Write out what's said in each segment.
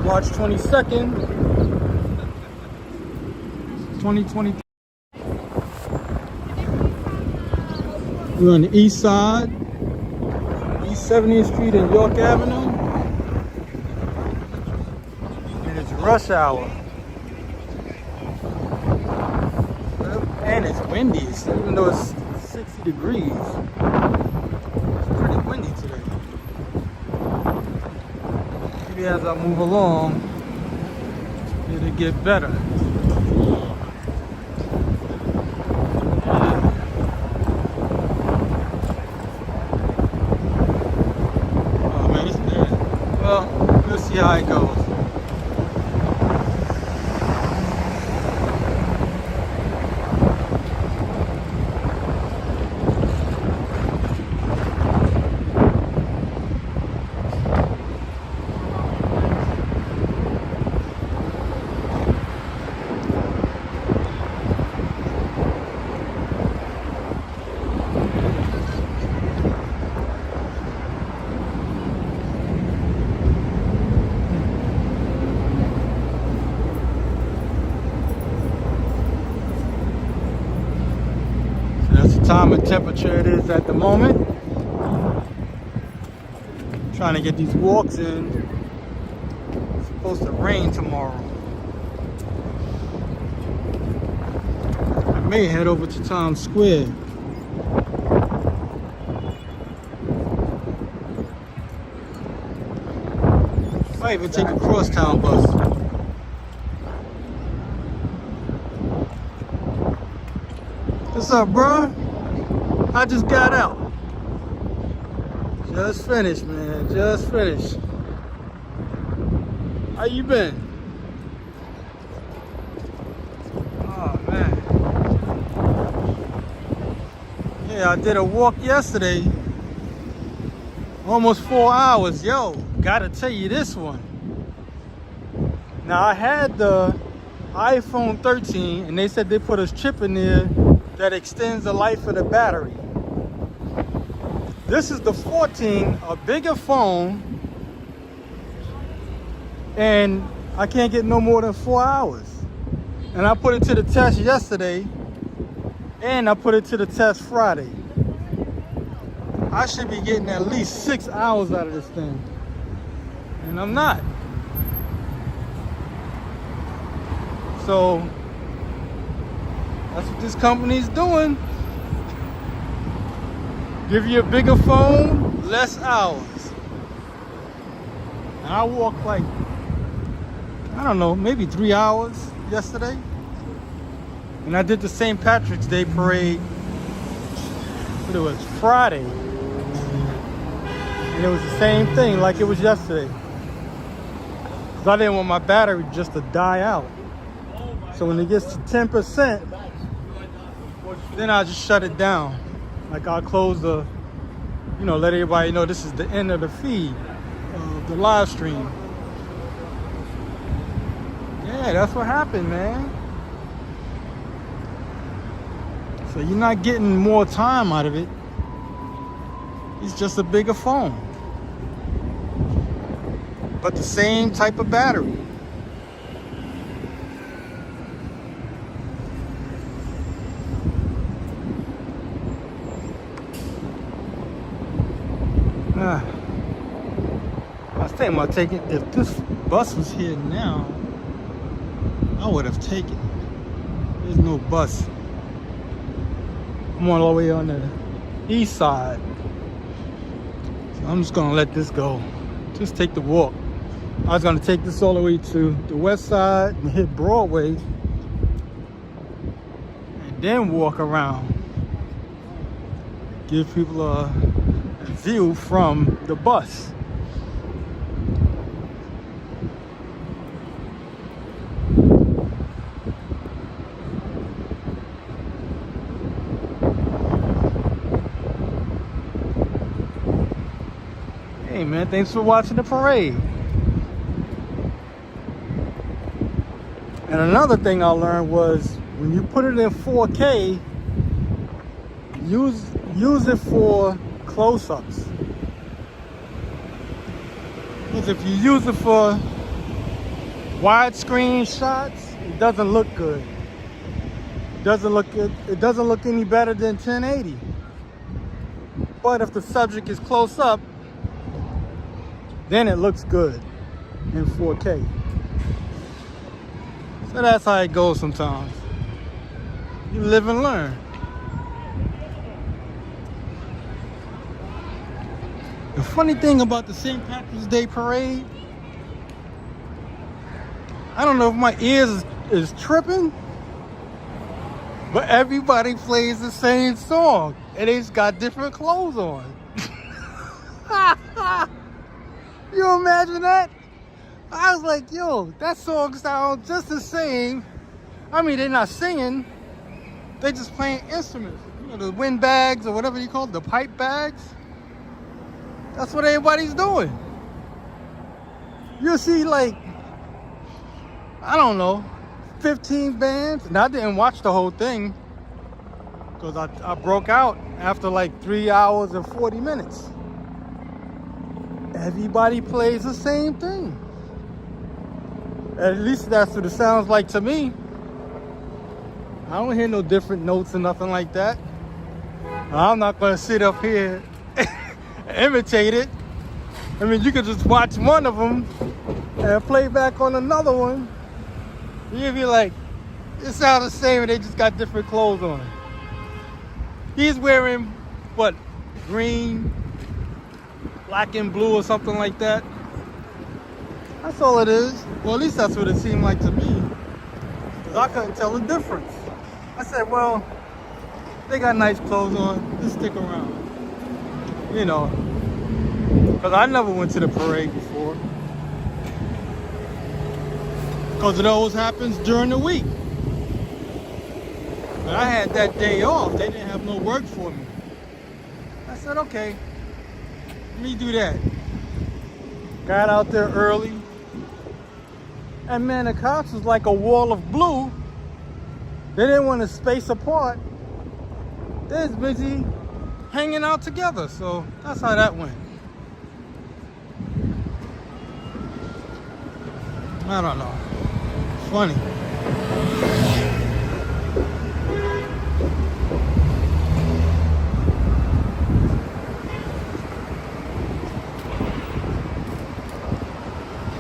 March 22nd, 2023. We're on the east side, East 70th Street and York Avenue. And it's rush hour. And it's windy, even though it's 60 degrees. It's pretty windy today. Maybe as I move along, it'll get better. Oh man, it's there. Well, we'll see how it goes. That's the time and temperature it is at the moment. Trying to get these walks in. It's supposed to rain tomorrow. I may head over to Times Square. Might even take a crosstown bus. What's up, bro? I just got out. Just finished, man. Just finished. How you been? Oh, man. Yeah, I did a walk yesterday. Almost 4 hours. Yo, gotta tell you this one. Now, I had the iPhone 13, and they said they put a chip in there that extends the life of the battery. This is the 14, a bigger phone, and I can't get no more than 4 hours. And I put it to the test yesterday, and I put it to the test Friday. I should be getting at least 6 hours out of this thing, and I'm not. So that's what this company's doing. Give you a bigger phone, less hours. And I walked like, I don't know, maybe 3 hours yesterday. And I did the St. Patrick's Day parade, but it was Friday. And it was the same thing like it was yesterday. Because I didn't want my battery just to die out. So when it gets to 10%, then I'll just shut it down. Like I'll close the, let everybody know this is the end of the feed, the live stream. Yeah, that's what happened, man. So you're not getting more time out of it. It's just a bigger phone. But the same type of battery. I was thinking about taking, if this bus was here now, I would have taken it. There's no bus. I'm all the way on the east side. So I'm just gonna let this go. Just take the walk. I was gonna take this all the way to the west side and hit Broadway and then walk around. Give people a view from the bus. Hey man, thanks for watching the parade. And another thing I learned was when you put it in 4K, use it for close-ups. Because if you use it for widescreen shots, it doesn't look good. It doesn't look any better than 1080. But if the subject is close up, then it looks good in 4K. So that's how it goes sometimes. You live and learn. The funny thing about the St. Patrick's Day parade, I don't know if my ears is tripping, but everybody plays the same song and they just got different clothes on. You imagine that? I was like, yo, that song sounds just the same. I mean, they're not singing, they just playing instruments. You know, the wind bags or whatever you call it, the pipe bags. That's what everybody's doing. You'll see like, I don't know, 15 bands. And I didn't watch the whole thing because I broke out after like 3 hours and 40 minutes. Everybody plays the same thing. At least that's what it sounds like to me. I don't hear no different notes or nothing like that. I'm not gonna sit up here and imitate it. I mean, you could just watch one of them and play back on another one. You'd be like, it sounds the same and they just got different clothes on. He's wearing, what, green, black and blue or something like that. That's all it is. Well, at least that's what it seemed like to me. Because I couldn't tell the difference. I said, well, they got nice clothes on. Just stick around. You know. Because I never went to the parade before. Because it always happens during the week. But I had that day off. They didn't have no work for me. I said, okay, let me do that. Got out there early. And man, the cops was like a wall of blue. They didn't want to space apart. They was busy hanging out together. So that's how that went. I don't know. Funny.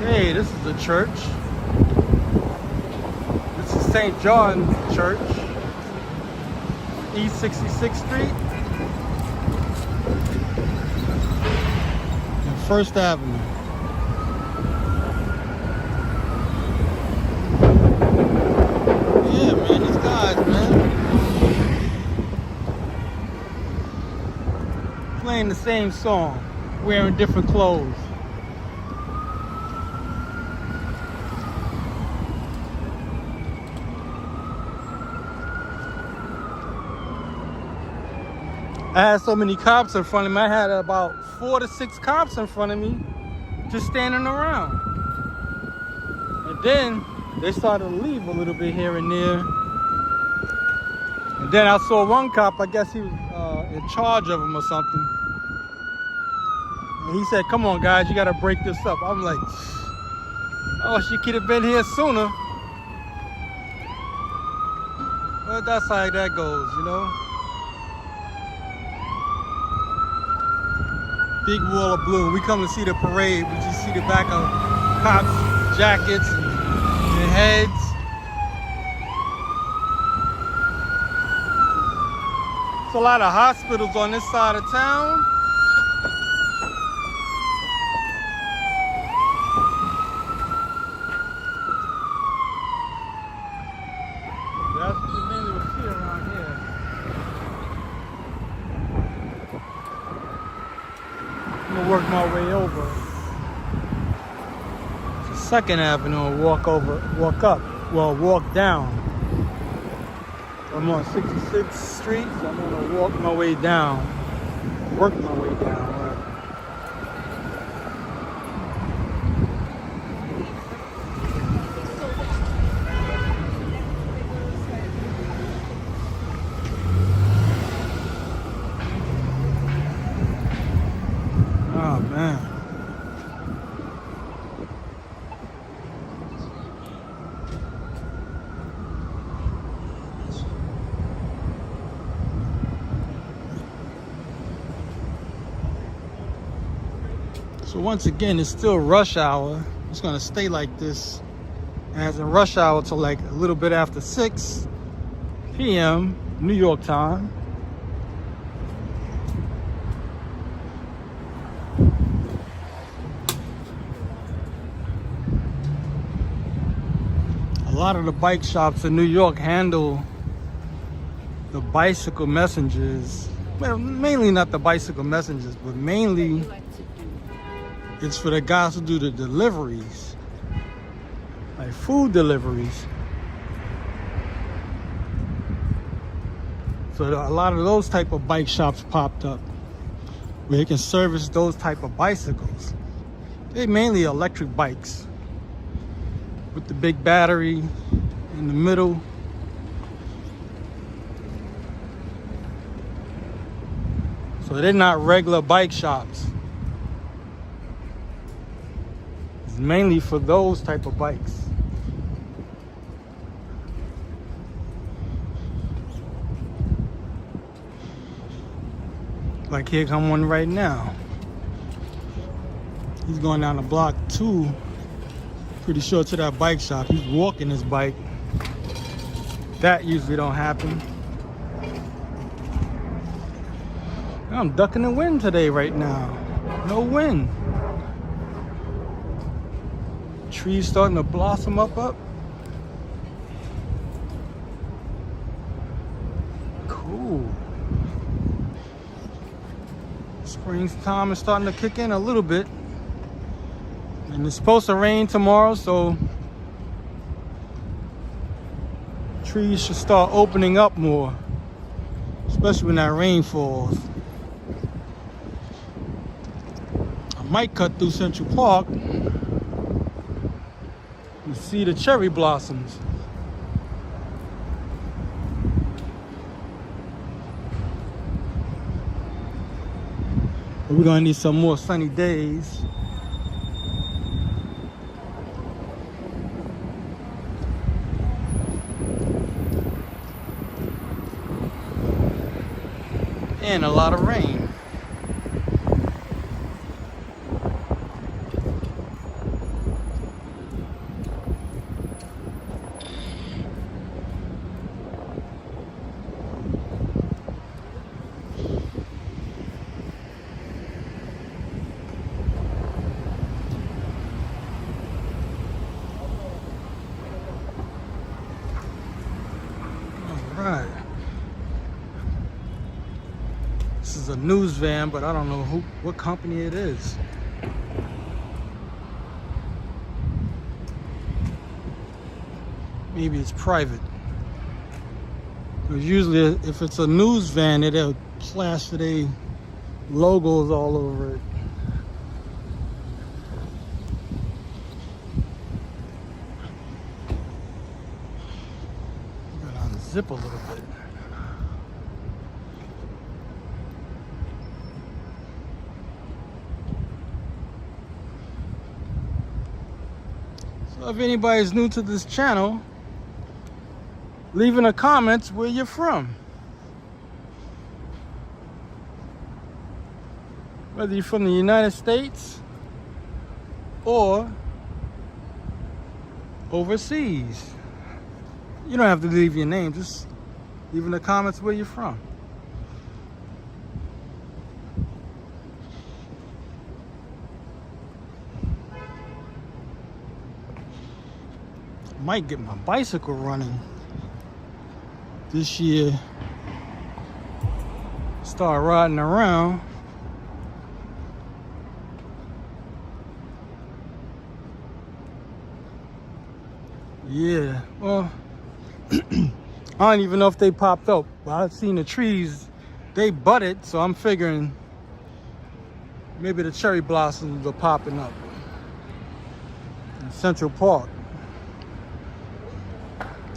Okay, this is the church. This is St. John's Church, East 66th Street and First Avenue. Yeah, man, these guys, man, playing the same song, wearing different clothes. I had so many cops in front of me. I had about 4 to 6 cops in front of me just standing around. And then they started to leave a little bit here and there. And then I saw one cop, I guess he was in charge of them or something. And he said, come on guys, you gotta break this up. I'm like, oh, she could have been here sooner. But that's how that goes, you know? Big wall of blue. We come to see the parade, we just see the back of cops' jackets and heads. There's a lot of hospitals on this side of town. That's what you mainly would see around here. I'm gonna work my way over to 2nd Avenue and walk down. I'm on 66th Street, so I'm gonna walk my way down, work my way down. Oh man. So once again, it's still rush hour. It's gonna stay like this as in rush hour till like a little bit after 6 p.m. New York time. A lot of the bike shops in New York handle the bicycle messengers. Well, mainly not the bicycle messengers, but mainly it's for the guys who do the deliveries, like food deliveries. So a lot of those type of bike shops popped up where you can service those type of bicycles. They're mainly electric bikes with the big battery in the middle. So they're not regular bike shops. It's mainly for those type of bikes. Like here come one right now. He's going down the block too. Pretty sure to that bike shop. He's walking his bike. That usually don't happen. I'm ducking the wind today right now. No wind. Trees starting to blossom up. Cool. Springtime is starting to kick in a little bit. And it's supposed to rain tomorrow, so trees should start opening up more, especially when that rain falls. I might cut through Central Park and see the cherry blossoms. But we're gonna need some more sunny days. And a lot of rain. All right. This is a news van, but I don't know what company it is. Maybe it's private. Because usually if it's a news van, they'll plaster their logos all over it. I'm gonna unzip a little bit. So if anybody's new to this channel, leave in the comments where you're from. Whether you're from the United States or overseas. You don't have to leave your name, just leave in the comments where you're from. Might get my bicycle running this year. Start riding around. Yeah, well, I don't even know if they popped up. But I've seen the trees, they budded, so I'm figuring maybe the cherry blossoms are popping up in Central Park.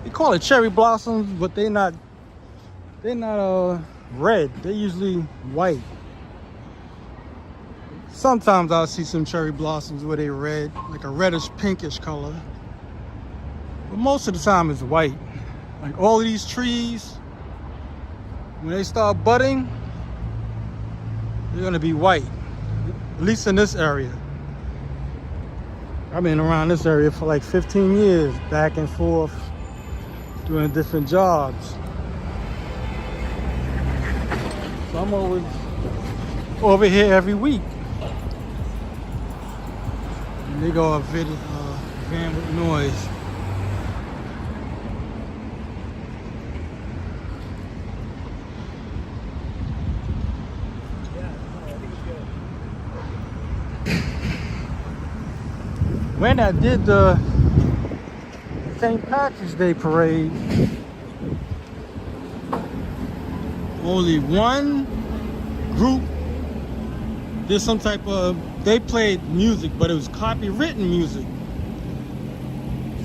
They call it cherry blossoms, but they're not red. They're usually white. Sometimes I'll see some cherry blossoms where they're red, like a reddish pinkish color. But most of the time it's white. Like all of these trees, when they start budding, they're gonna be white. At least in this area. I've been around this area for like 15 years, back and forth, doing different jobs. So I'm always over here every week. And they go a van with noise. When I did the St. Patrick's Day parade, only one group did some type of, they played music, but it was copywritten music.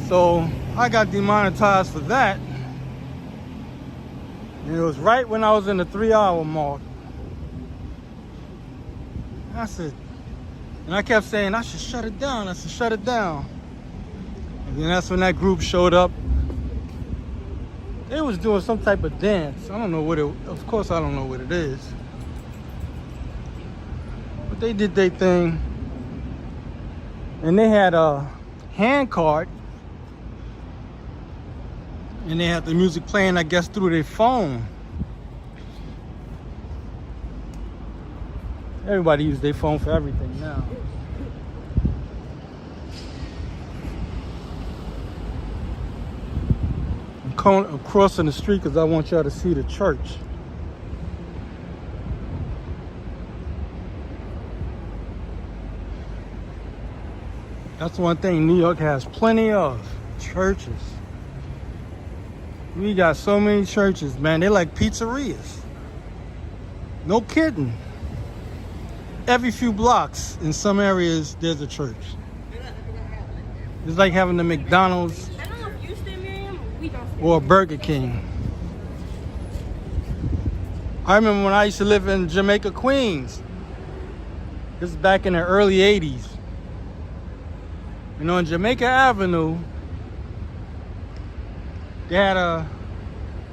So I got demonetized for that. And it was right when I was in the 3-hour mark. I said, and I kept saying, I should shut it down, I should shut it down. And then that's when that group showed up. They was doing some type of dance. I don't know what it, of course I don't know what it is. But they did their thing. And they had a hand cart. And they had the music playing, I guess, through their phone. Everybody uses their phone for everything now. I'm crossing the street because I want y'all to see the church. That's one thing New York has plenty of, churches. We got so many churches, man. They're like pizzerias. No kidding. Every few blocks in some areas there's a church. It's like having the McDonald's or a Burger King. I remember when I used to live in Jamaica, Queens. This is back in the early 80s. And on Jamaica Avenue, they had a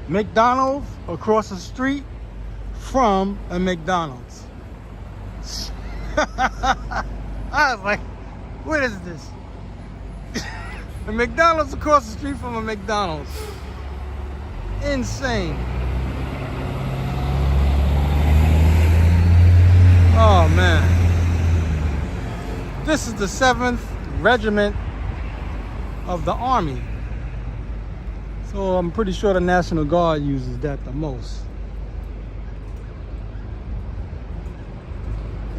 McDonald's across the street from a McDonald's. I was like, what is this? A McDonald's across the street from a McDonald's. Insane. Oh man. This is the 7th Regiment of the Army. So I'm pretty sure the National Guard uses that the most.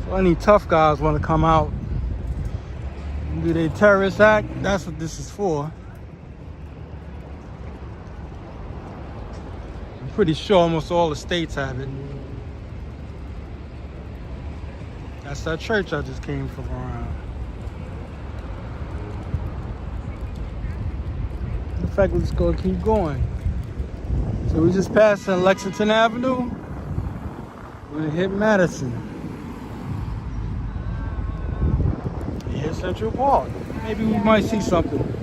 So any tough guys want to come out and do their terrorist act, that's what this is for. I'm pretty sure almost all the states have it. That's that church I just came from around. In fact, we're just gonna keep going. So we just passed Lexington Avenue. We're gonna hit Madison. And hit Central Park. Maybe we might see something.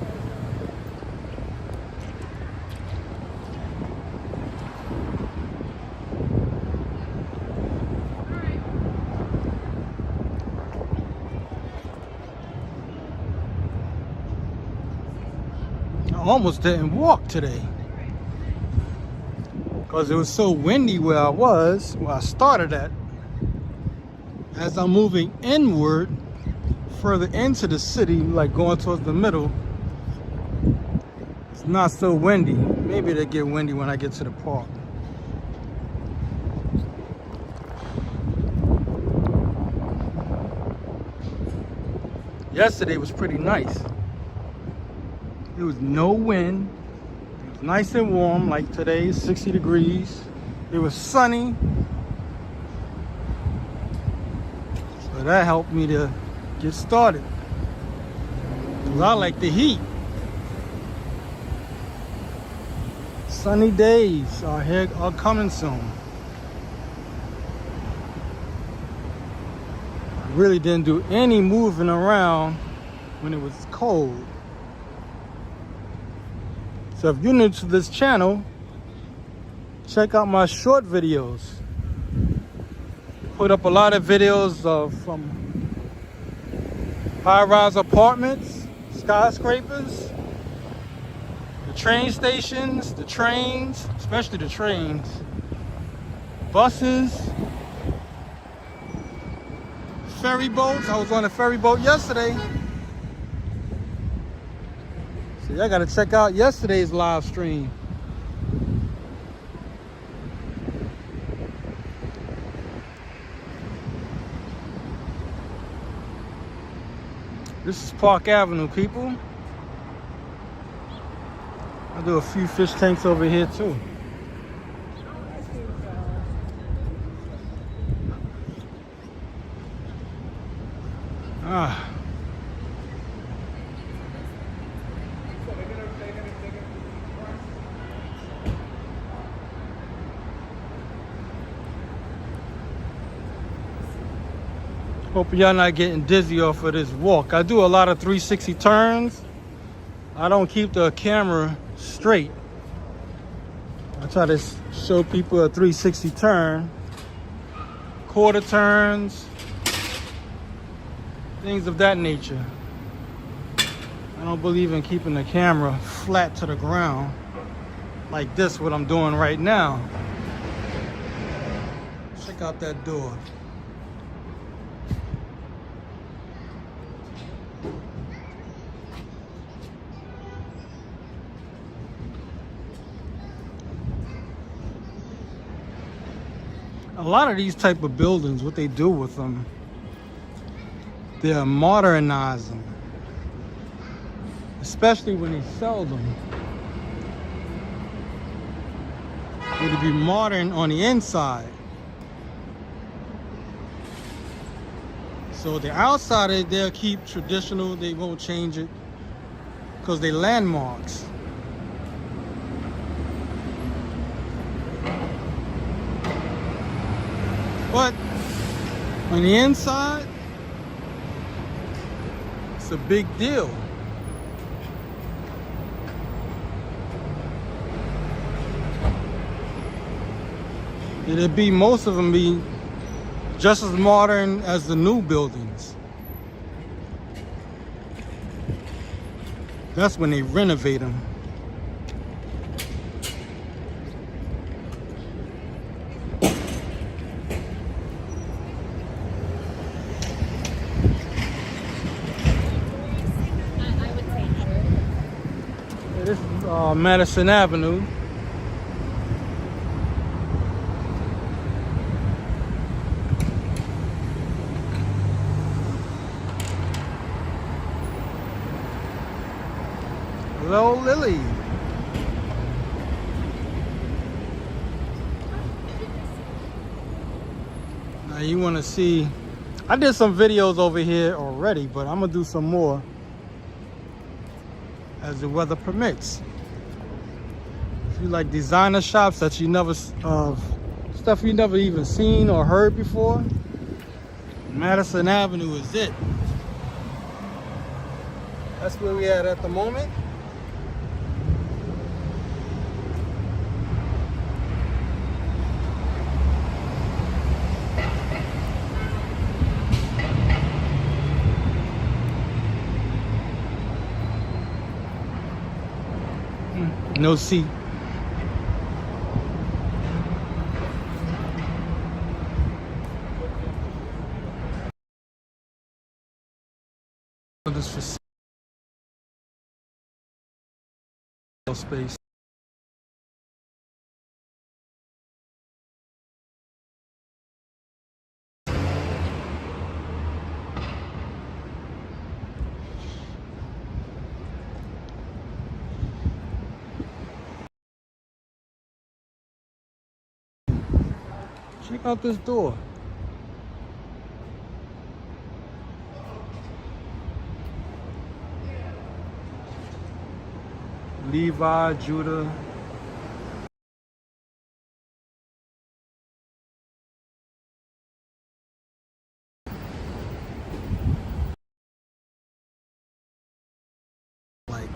I almost didn't walk today because it was so windy where I was, where I started at. As I'm moving inward, further into the city, like going towards the middle, it's not so windy. Maybe it'll get windy when I get to the park. Yesterday was pretty nice. There was no wind. It was nice and warm, like today, 60 degrees. It was sunny. So that helped me to get started. Because I like the heat. Sunny days are coming soon. I really didn't do any moving around when it was cold. So if you're new to this channel, check out my short videos. Put up a lot of videos from high-rise apartments skyscrapers, the train stations, the trains, especially the trains, buses, ferry boats. I was on a ferry boat yesterday. See, I gotta check out yesterday's live stream. This is Park Avenue, people. I'll do a few fish tanks over here too. Ah. Hope y'all not getting dizzy off of this walk. I do a lot of 360 turns. I don't keep the camera straight. I try to show people a 360 turn, quarter turns, things of that nature. I don't believe in keeping the camera flat to the ground like this, what I'm doing right now. Check out that door. A lot of these type of buildings, what they do with them, they're modernize them, especially when they sell them. It'll be modern on the inside. So the outside, they'll keep traditional, they won't change it because they're landmarks. But on the inside, it's a big deal. Most of them be just as modern as the new buildings. That's when they renovate them. This is Madison Avenue. Hello, Lily. Now you want to see, I did some videos over here already, but I'm gonna do some more as the weather permits. If you like designer shops that you never, stuff you never even seen or heard before, Madison Avenue is it. That's where we at the moment. No seat. This for space. Check out this door. Levi, Judah. Like,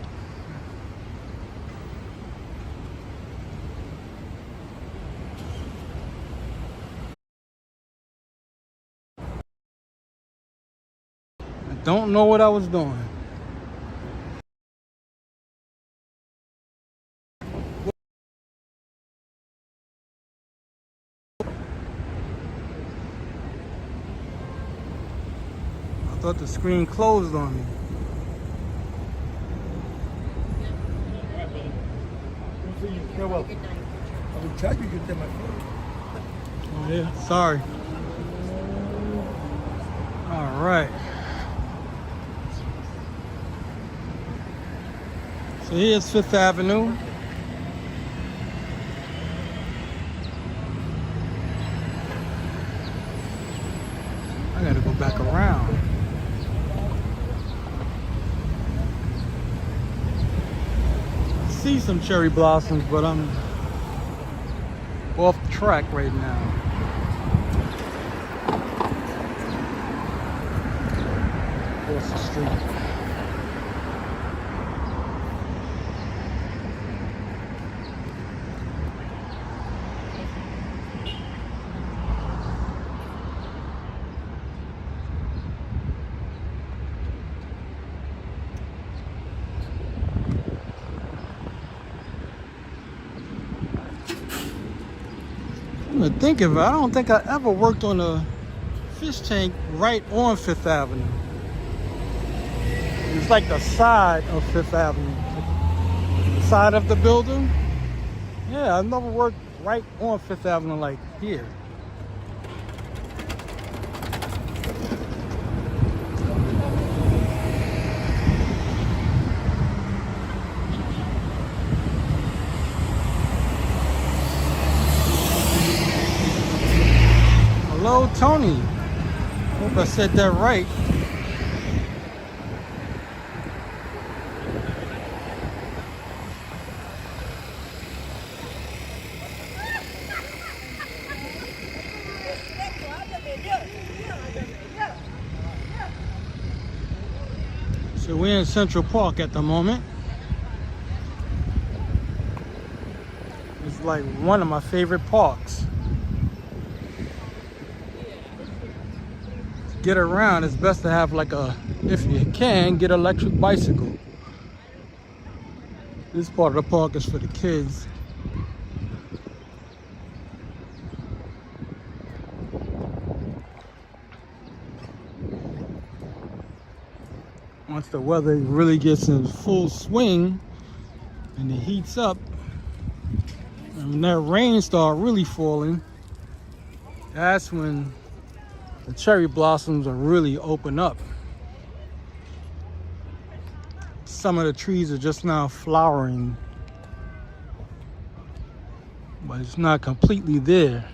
I don't know what I was doing. The screen closed on me. You're welcome. I will charge you get my phone. Oh yeah, sorry. All right. So here's Fifth Avenue. I gotta go back around. I see some cherry blossoms, but I'm off track right now. Across the street. I'm gonna think of it. I don't think I ever worked on a fish tank right on Fifth Avenue. It's like the side of Fifth Avenue. The side of the building. Yeah, I've never worked right on Fifth Avenue like here. Hello, Tony. Hope I said that right. So we're in Central Park at the moment. It's like one of my favorite parks. To get around, it's best to have like a, if you can, get an electric bicycle. This part of the park is for the kids. Once the weather really gets in full swing and it heats up, and when that rain starts really falling, that's when the cherry blossoms are really open up. Some of the trees are just now flowering, but it's not completely there.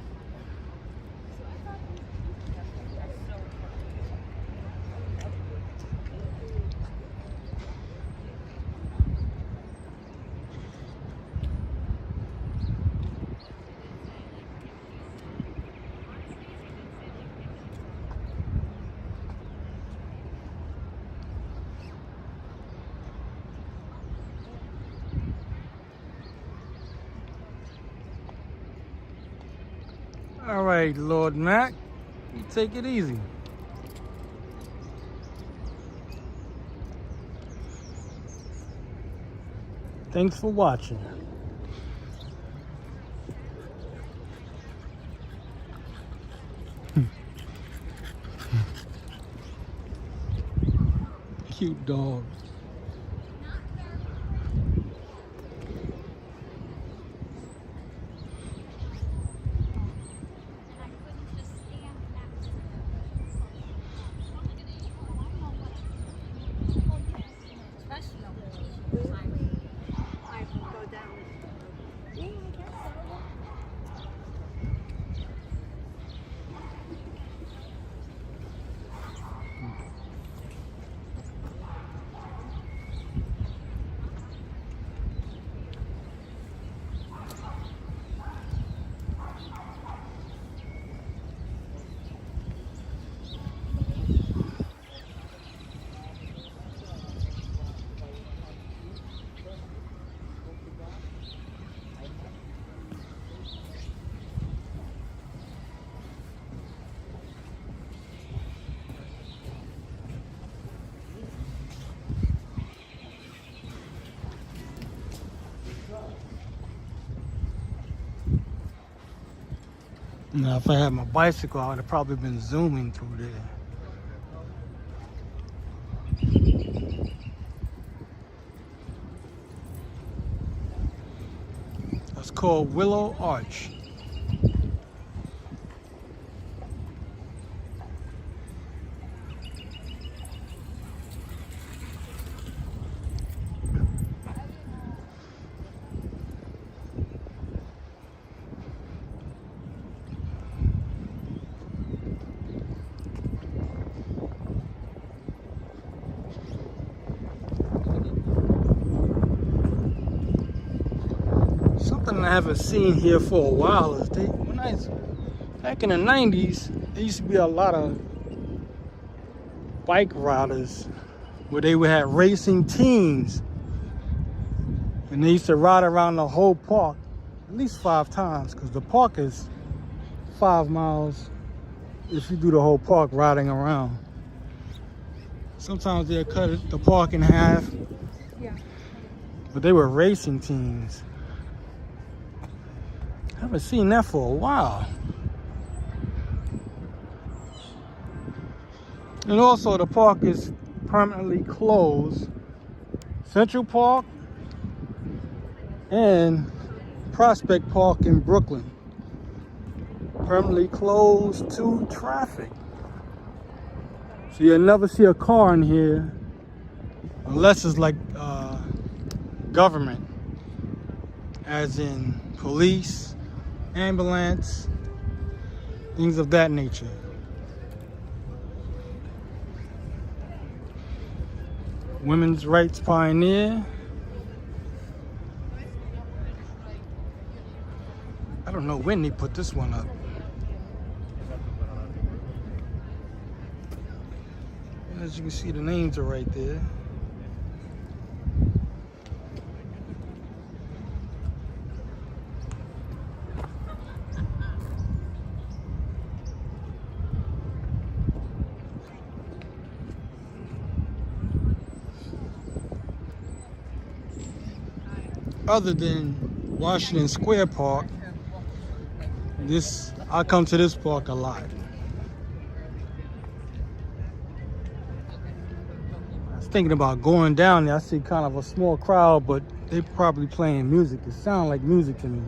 All right, Lord Mac, you take it easy. Thanks for watching. Cute dog. Now, if I had my bicycle, I would have probably been zooming through there. called Willow Arch. Something I haven't seen here for a while is back in the 90s, there used to be a lot of bike riders where they would have racing teams, and they used to ride around the whole park at least 5 times, because the park is 5 miles if you do the whole park riding around. Sometimes they'll cut the park in half, but they were racing teams. I haven't seen that for a while. And also the park is permanently closed. Central Park and Prospect Park in Brooklyn. Permanently closed to traffic. So you'll never see a car in here unless it's like government, as in police, ambulance, things of that nature. Women's rights pioneer. I don't know when they put this one up. As you can see, the names are right there. Other than Washington Square Park, I come to this park a lot. I was thinking about going down there. I see kind of a small crowd, but they're probably playing music. It sounds like music to me.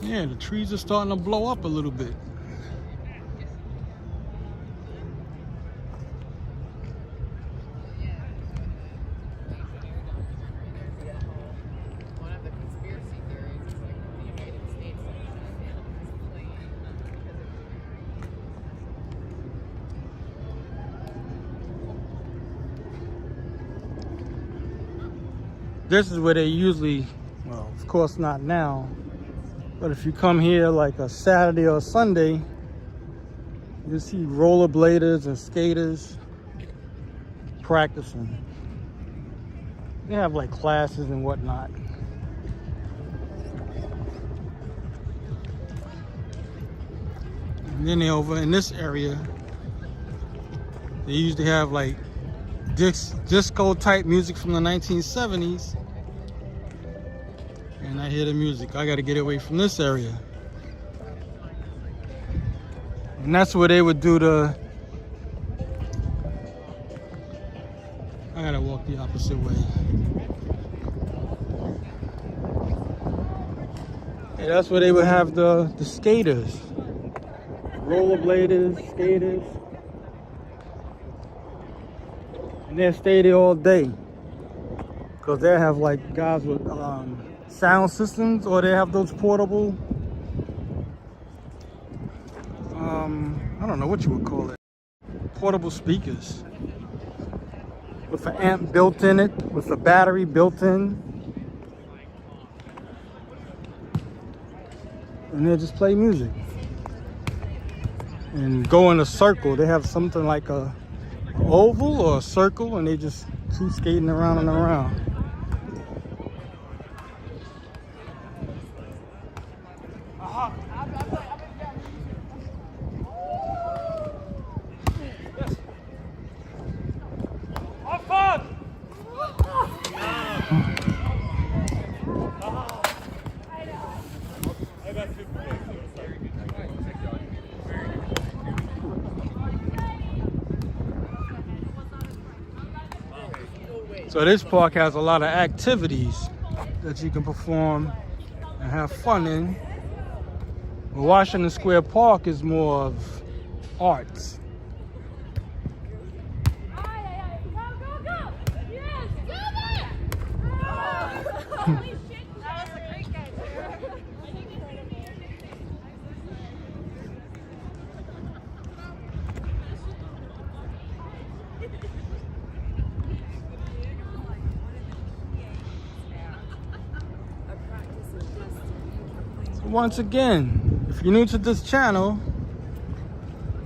Yeah, the trees are starting to blow up a little bit. One of the conspiracy theories is like the United States This is where they usually, well, of course not now, but if you come here like a Saturday or Sunday, you'll see rollerbladers and skaters practicing. They have like classes and whatnot. And then they over in this area, they used to have like disco type music from the 1970s. And I hear the music. I gotta get away from this area. And that's where they would do I gotta walk the opposite way. Yeah, that's where they would have the skaters. Rollerbladers, skaters. And they'll stay there all day. Because they have like guys with sound systems, or they have those portable, I don't know what you would call it, portable speakers with an amp built in it, with a battery built in, and they just play music and go in a circle. They have something like a oval or a circle, and they just keep skating around and around. So this park has a lot of activities that you can perform and have fun in. But Washington Square Park is more of arts. Once again, if you're new to this channel,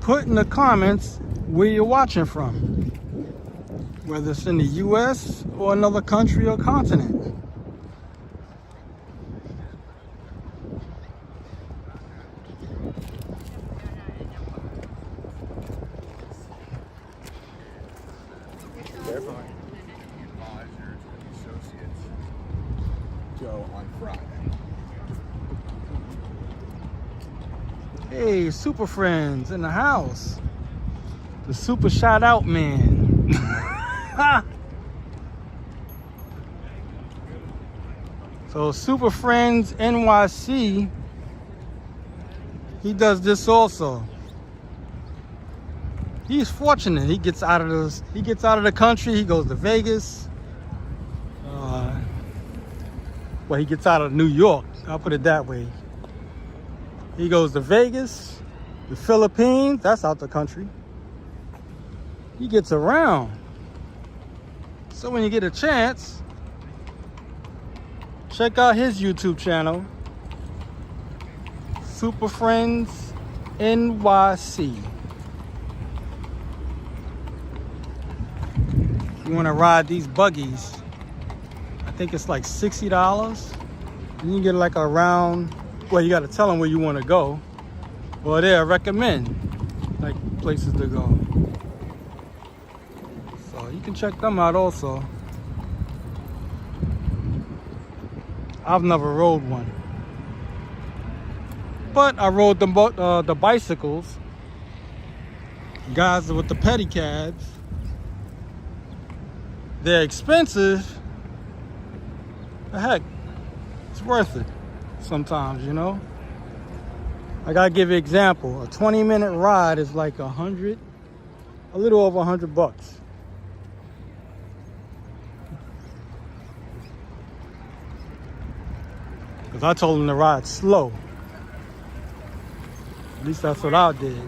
put in the comments where you're watching from, whether it's in the US or another country or continent. Hey, super friends in the house. The super shout out man. So super friends NYC, he does this also. He's fortunate. He gets out of the country. He goes to Vegas. Well, he gets out of New York. I'll put it that way. He goes to Vegas, the Philippines, that's out the country. He gets around. So when you get a chance, check out his YouTube channel, Super Friends NYC. If you want to ride these buggies, I think it's like $60. And you get like a round. Well, you got to tell them where you want to go. Well, they'll recommend like places to go. So you can check them out also. I've never rode one, but I rode the bicycles. Guys with the pedicabs. They're expensive. But heck, it's worth it. Sometimes, you know. I gotta give you an example. A 20-minute ride is like a little over $100. Because I told him to ride slow. At least that's what I did.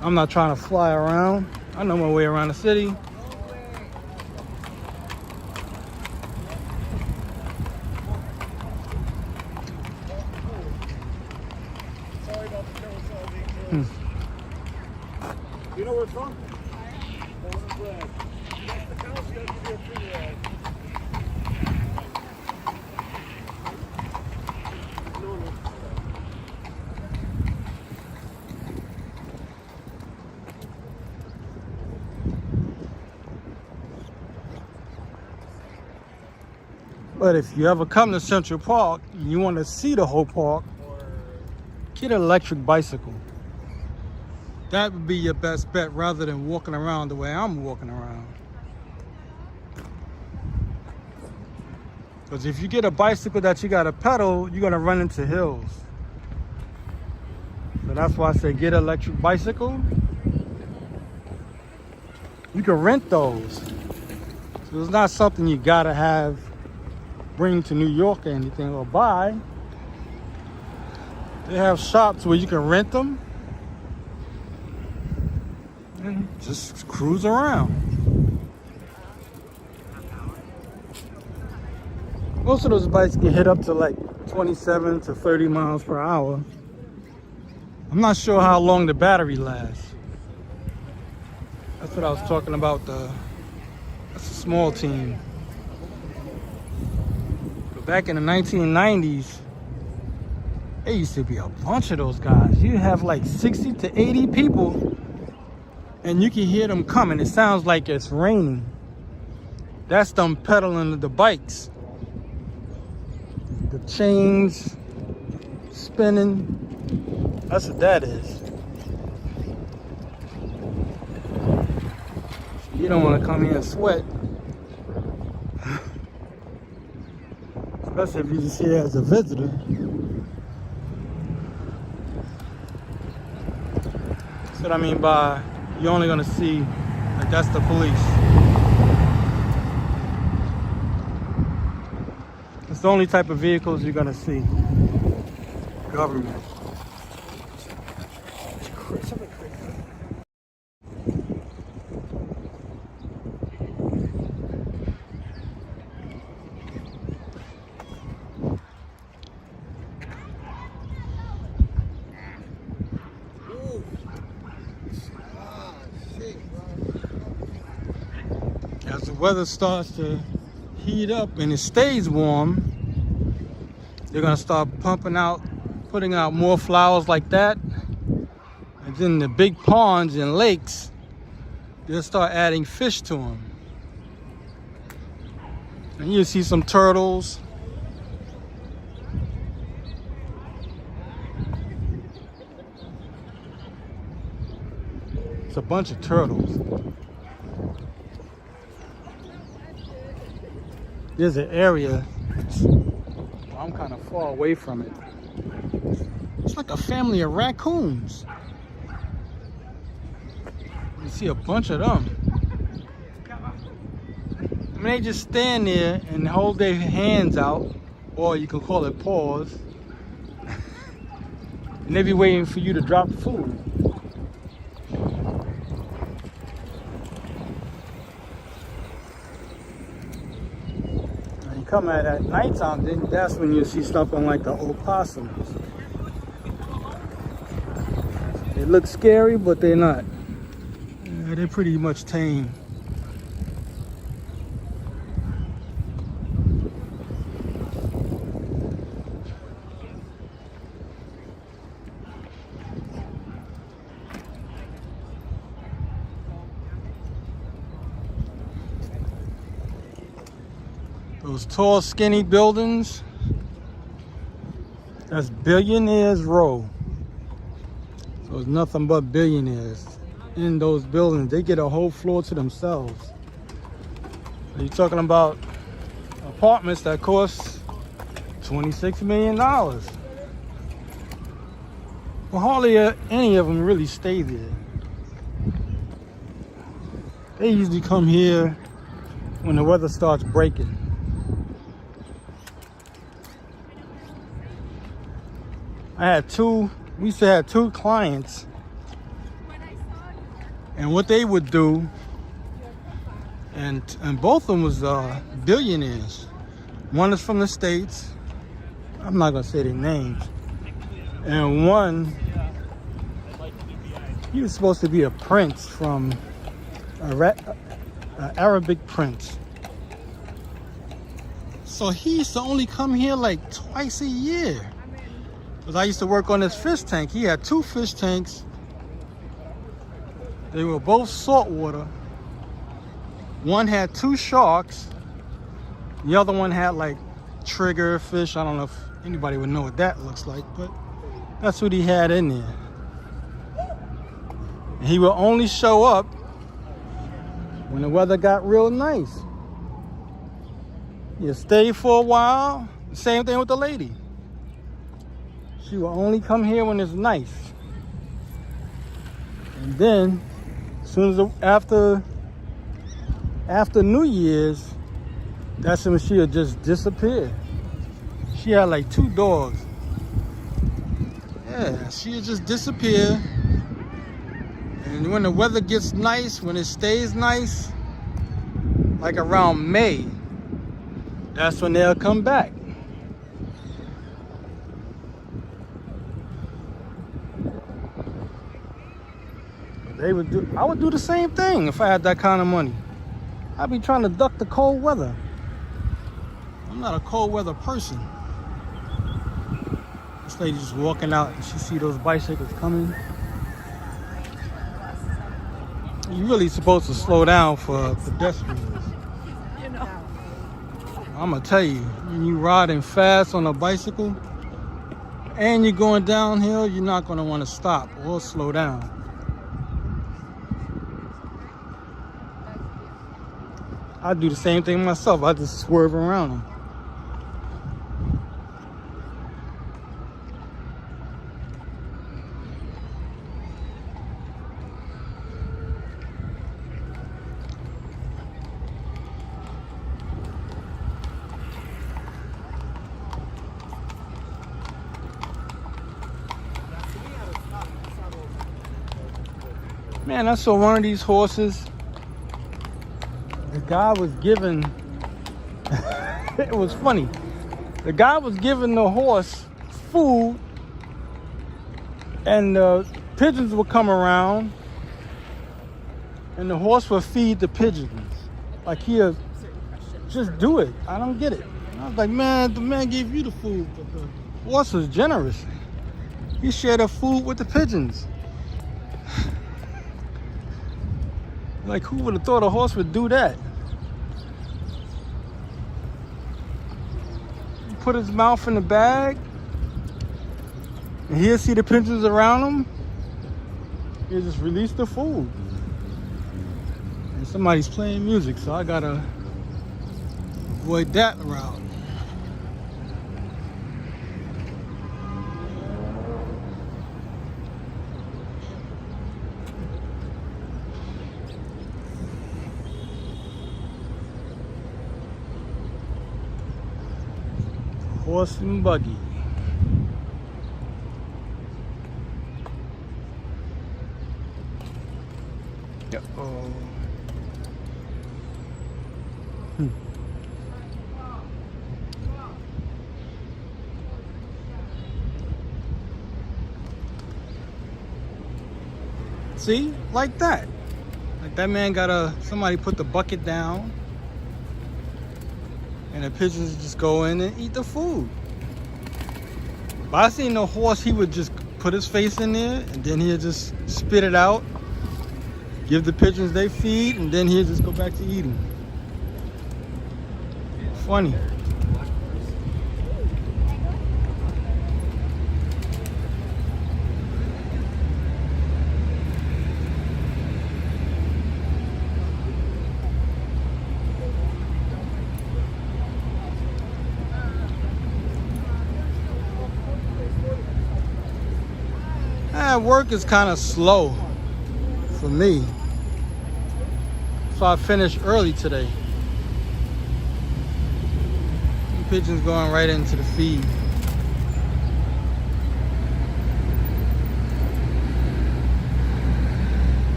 I'm not trying to fly around. I know my way around the city. You know where it's from? That's the couch, you gotta give you a free ride. But if you ever come to Central Park and you want to see the whole park, get an electric bicycle. That would be your best bet rather than walking around the way I'm walking around. Because if you get a bicycle that you got to pedal, you're going to run into hills. So that's why I say get an electric bicycle. You can rent those. So it's not something you got to bring to New York or anything or buy. They have shops where you can rent them and just cruise around. Most of those bikes can hit up to like 27 to 30 miles per hour. I'm not sure how long the battery lasts. That's what I was talking about. That's a small team. But back in the 1990s, there used to be a bunch of those guys. You have like 60 to 80 people and you can hear them coming. It sounds like it's raining. That's them pedaling the bikes. The chains spinning. That's what that is. You don't want to come here and sweat. Especially if you just here as a visitor. That's what I mean by you're only gonna see like that's the police. It's the only type of vehicles you're gonna see. Government. As the weather starts to heat up and it stays warm, they're gonna start putting out more flowers like that. And then the big ponds and lakes, they'll start adding fish to them. And you'll see some turtles. It's a bunch of turtles. There's an area, I'm kind of far away from it. It's like a family of raccoons. You see a bunch of them. I mean, they just stand there and hold their hands out, or you can call it paws, and they be waiting for you to drop food. Come at nighttime, then that's when you see something like the opossums. They look scary, but they're not. Yeah, they're pretty much tame. Those tall, skinny buildings, that's Billionaires Row. So it's nothing but billionaires in those buildings. They get a whole floor to themselves. So you're talking about apartments that cost $26 million. Well, hardly any of them really stay there. They usually come here when the weather starts breaking. We used to have two clients, and what they would do, and both of them was billionaires. One is from the States, I'm not gonna say their names, and one, he was supposed to be a prince from an Arabic prince. So he used to only come here like twice a year. Because I used to work on his fish tank. He had two fish tanks. They were both saltwater. One had two sharks. The other one had like trigger fish. I don't know if anybody would know what that looks like, but that's what he had in there. And he would only show up when the weather got real nice. He'd stay for a while. Same thing with the lady. She will only come here when it's nice. And then, as soon as after New Year's, that's when she'll just disappear. She had like 2 dogs. Yeah, she'll just disappear. And when the weather gets nice, when it stays nice, like around May, that's when they'll come back. I would do the same thing if I had that kind of money. I'd be trying to duck the cold weather. I'm not a cold weather person. This lady just walking out and she see those bicycles coming. You're really supposed to slow down for pedestrians. You know. I'm gonna tell you, when you riding fast on a bicycle and you're going downhill, you're not gonna want to stop or slow down. I do the same thing myself. I just swerve around them. Man, I saw one of these horses. The guy was giving, it was funny. The guy was giving the horse food, and the pigeons would come around, and the horse would feed the pigeons. Like he'll just do it. I don't get it. And I was like, man, the man gave you the food, but the horse was generous. He shared the food with the pigeons. Like, who would have thought a horse would do that? He put his mouth in the bag, and he'll see the pigeons around him. He'll just release the food. And somebody's playing music, so I gotta avoid that route. Horse and buggy. Uh-oh. See? Like that. Like that man somebody put the bucket down, and the pigeons just go in and eat the food. But I seen the horse, he would just put his face in there, and then he'd just spit it out, give the pigeons they feed, and then he'd just go back to eating. Funny. Work is kind of slow for me, so I finished early today. Pigeons going right into the feed.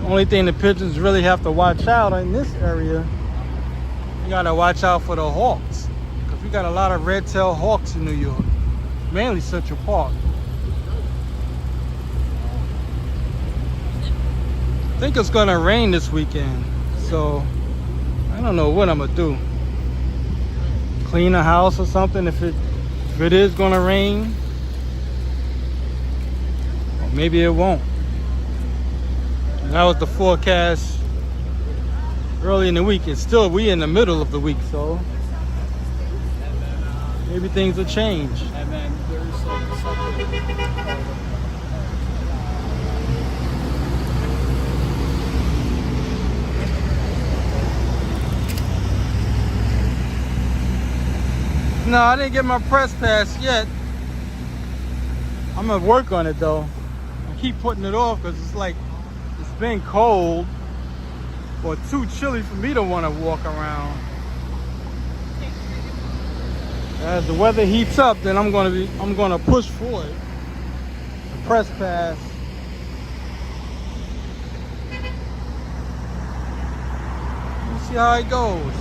Only thing the pigeons really have to watch out in this area, you gotta watch out for the hawks, because we got a lot of red-tailed hawks in New York, mainly Central Park. I think it's gonna rain this weekend, so I don't know what I'm gonna do. Clean the house or something if it is gonna rain, or maybe it won't. That was the forecast early in the week. It's still, we in the middle of the week, so maybe things will change. And then there's like something. No, I didn't get my press pass yet. I'm gonna work on it though. I keep putting it off because it's like, it's been cold or too chilly for me to want to walk around. As the weather heats up, then I'm gonna push for it. The press pass. Let's see how it goes.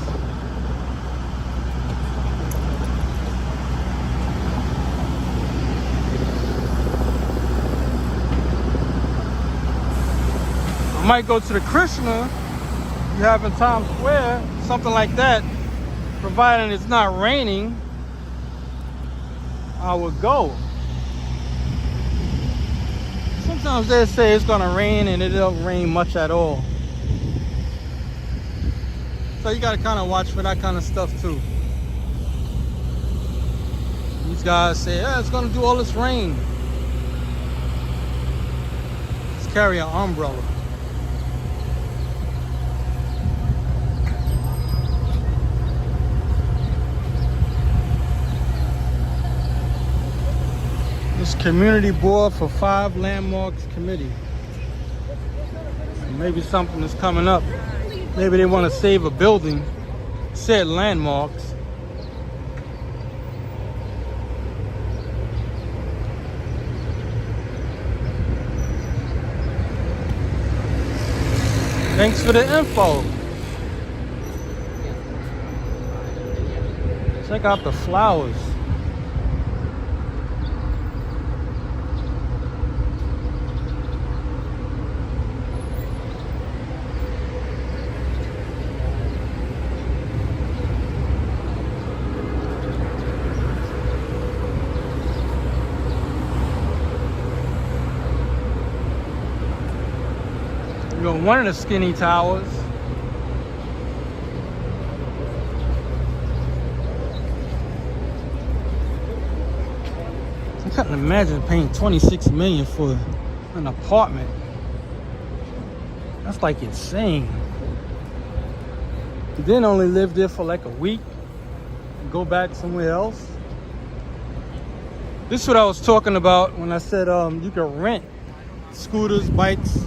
I might go to the Krishna you have in Times Square, something like that. Providing it's not raining, I would go. Sometimes they say it's gonna rain and it don't rain much at all. So you gotta kind of watch for that kind of stuff too. These guys say, yeah, it's gonna do all this rain. Let's carry an umbrella. This community board for 5 landmarks committee. So maybe something is coming up. Maybe they want to save a building, said landmarks. Thanks for the info. Check out the flowers. You know, one of the skinny towers. I couldn't imagine paying $26 million for an apartment. That's like insane. You then only live there for like a week and go back somewhere else. This is what I was talking about when I said you can rent scooters, bikes.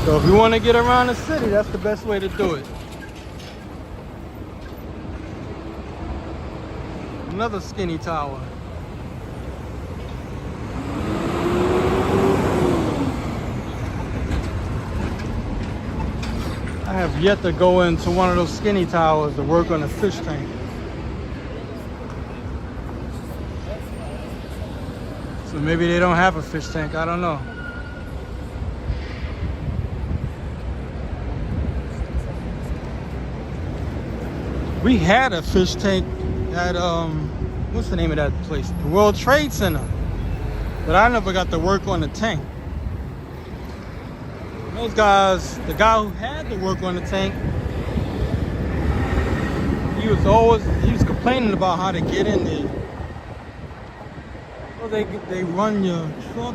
So if you want to get around the city, that's the best way to do it. Another skinny tower. I have yet to go into one of those skinny towers to work on a fish tank. So maybe they don't have a fish tank, I don't know. We had a fish tank at, what's the name of that place? The World Trade Center. But I never got to work on the tank. Those guys, the guy who had to work on the tank, he was complaining about how to get in there. Well, they run your truck.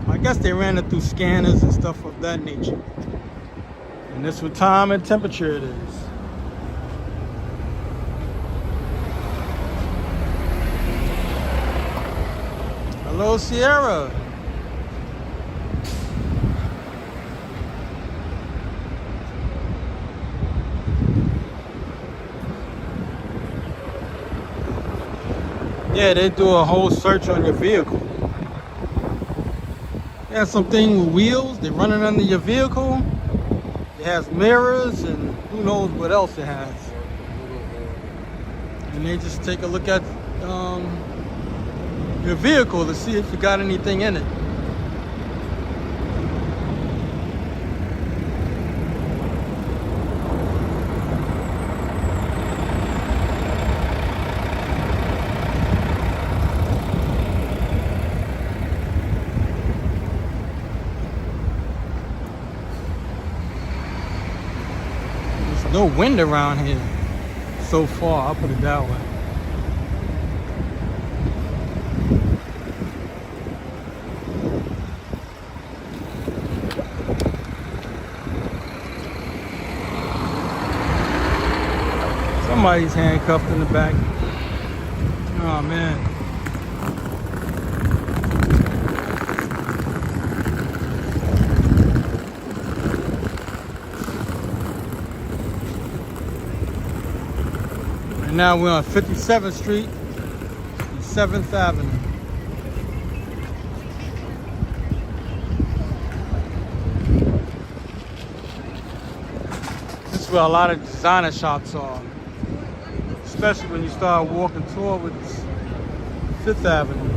I guess they ran it through scanners and stuff of that nature. And this what time and temperature it is. Hello, Sierra. Yeah, they do a whole search on your vehicle. They have something with wheels. They run it under your vehicle. It has mirrors and who knows what else it has. And they just take a look at your vehicle to see if you got anything in it. No wind around here so far, I'll put it that way. Somebody's handcuffed in the back. Oh man. And now we're on 57th Street and 7th Avenue. This is where a lot of designer shops are. Especially when you start walking towards 5th Avenue.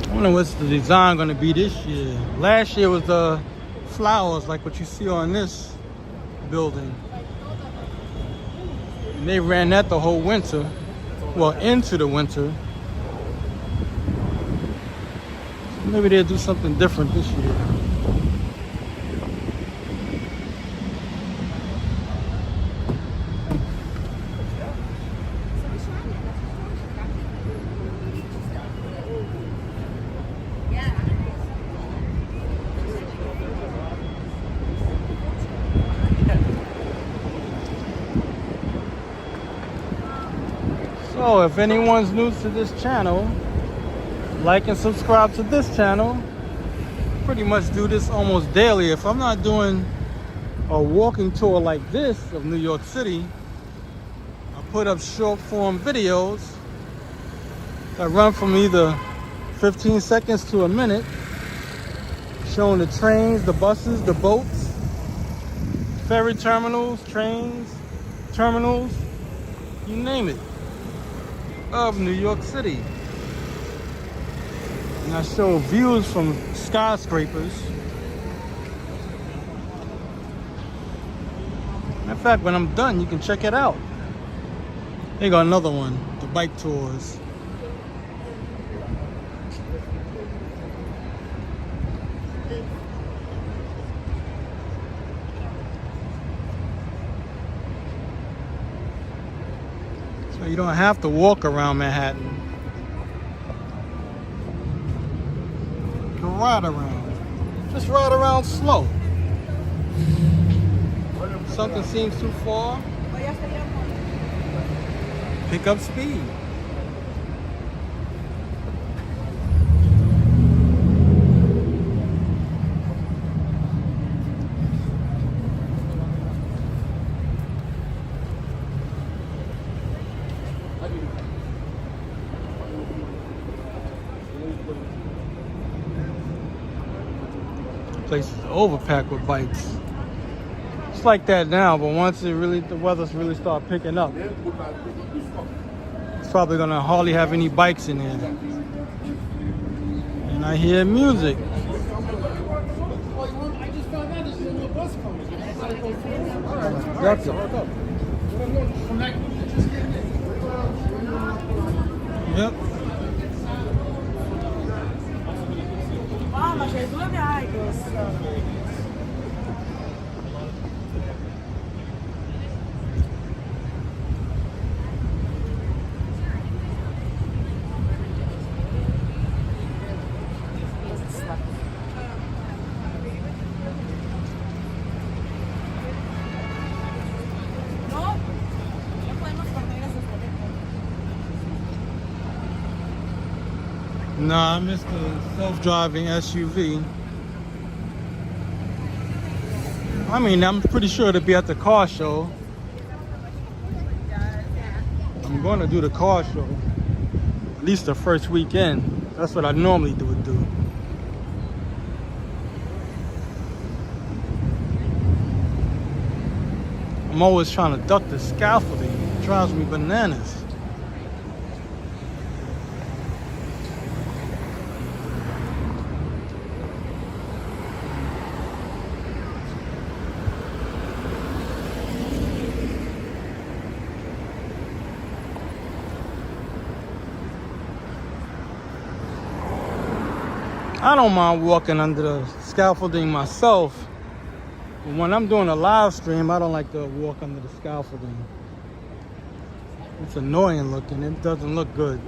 I wonder what's the design going to be this year. Last year was the flowers like what you see on this building. And they ran that the whole winter. Well, into the winter. Maybe they'll do something different this year. So if anyone's new to this channel, like and subscribe to this channel. Pretty much do this almost daily. If I'm not doing a walking tour like this of New York City, I put up short form videos that run from either 15 seconds to a minute, showing the trains, the buses, the boats, ferry terminals, trains, terminals, you name it, of New York City. And I show views from skyscrapers. In fact, when I'm done, you can check it out. Here you go, another one, the bike tours. So you don't have to walk around Manhattan. You can ride around. Just ride around slow. Something seems too far, pick up speed. Place is overpacked with bikes. It's like that now, but once the weather's really start picking up, it's probably gonna hardly have any bikes in here. And I hear music. Yep. Nah, I missed the self-driving SUV. I mean, I'm pretty sure to be at the car show. I'm going to do the car show. At least the first weekend. That's what I normally would do. I'm always trying to duck the scaffolding. It drives me bananas. I don't mind walking under the scaffolding myself, but when I'm doing a live stream, I don't like to walk under the scaffolding. It's annoying looking. It doesn't look good.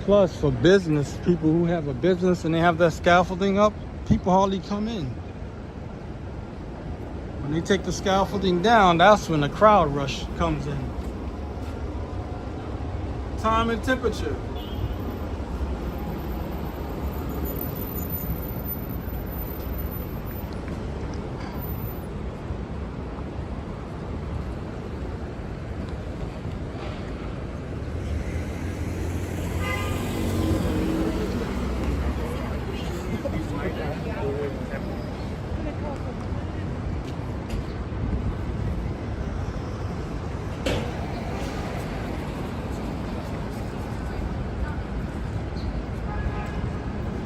Plus, for business, people who have a business and they have that scaffolding up, people hardly come in. When they take the scaffolding down, that's when the crowd rush comes in. Time and temperature.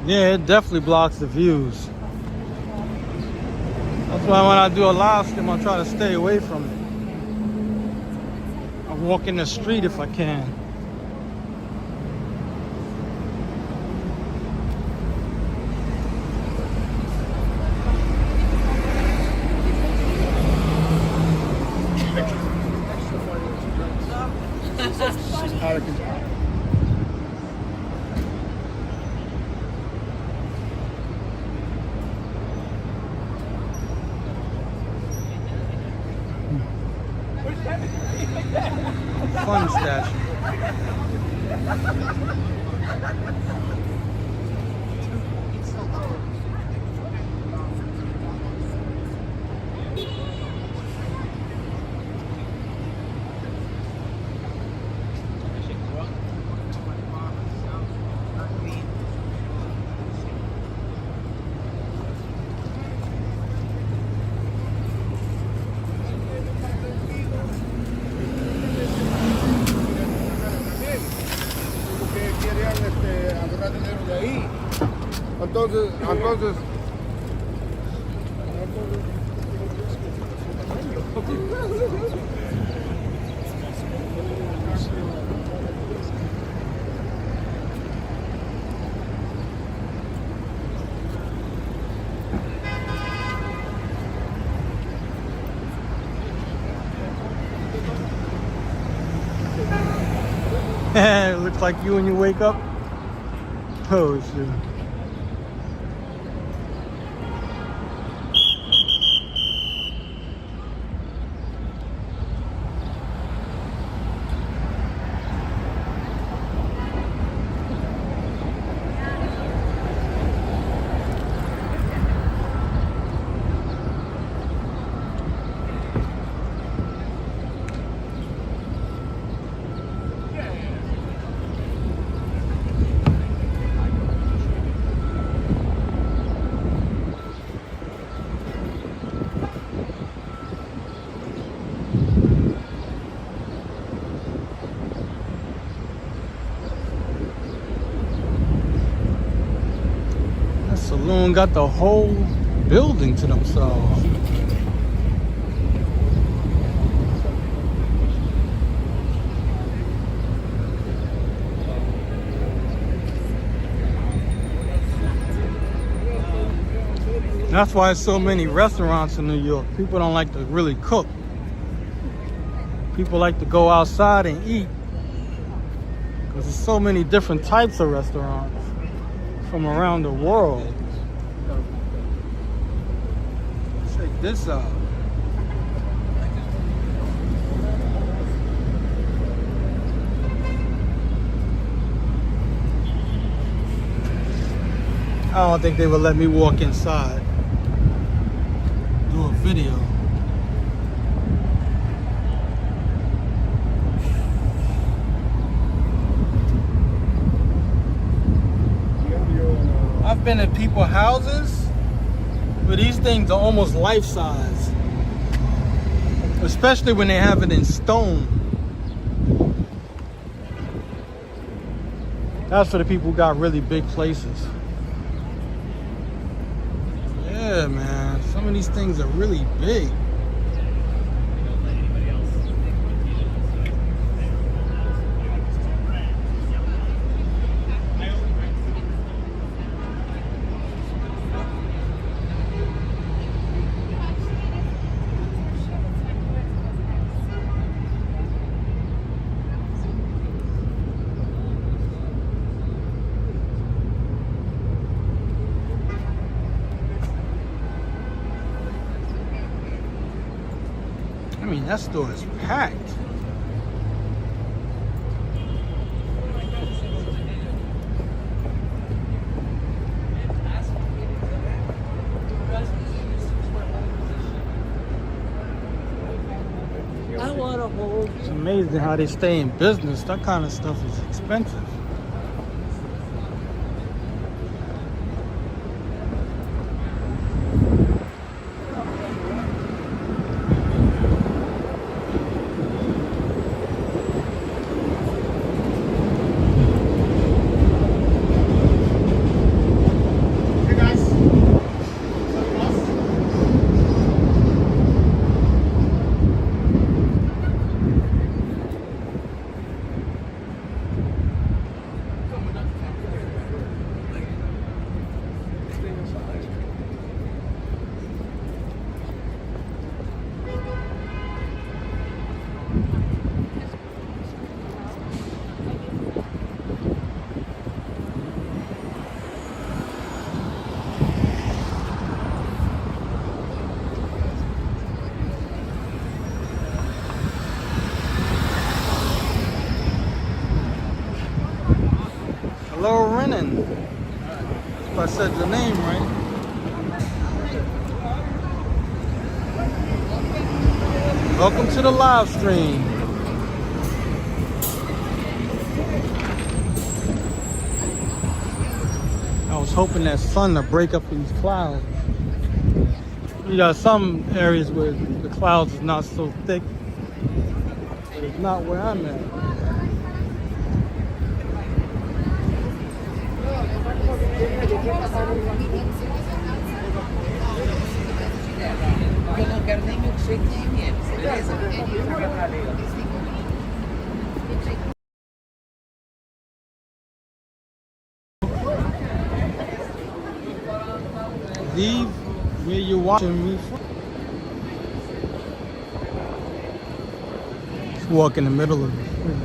Yeah, it definitely blocks the views. That's why when I do a live stream, I try to stay away from it. I walk in the street if I can. Que querían agarrar dinero de ahí. Entonces, It looks like you when you wake up. Oh shit. That saloon got the whole building to themselves. That's why there's so many restaurants in New York. People don't like to really cook. People like to go outside and eat. Because there's so many different types of restaurants from around the world. Check this out. I don't think they would let me walk inside. Do a video. I've been at people's houses, but these things are almost life size. Especially when they have it in stone. That's for the people who got really big places. Yeah, man. Some of these things are really big. I mean, that store is packed. I want a whole. It's amazing how they stay in business. That kind of stuff is expensive. Hello, Renan. If I said your name right. Welcome to the live stream. I was hoping that sun to break up these clouds. You got some areas where the clouds is not so thick, but it's not where I'm at. Eu não quero nem milkshake nem M&M's, beleza? Leave where you're watching me from. Just walk in the middle of the street.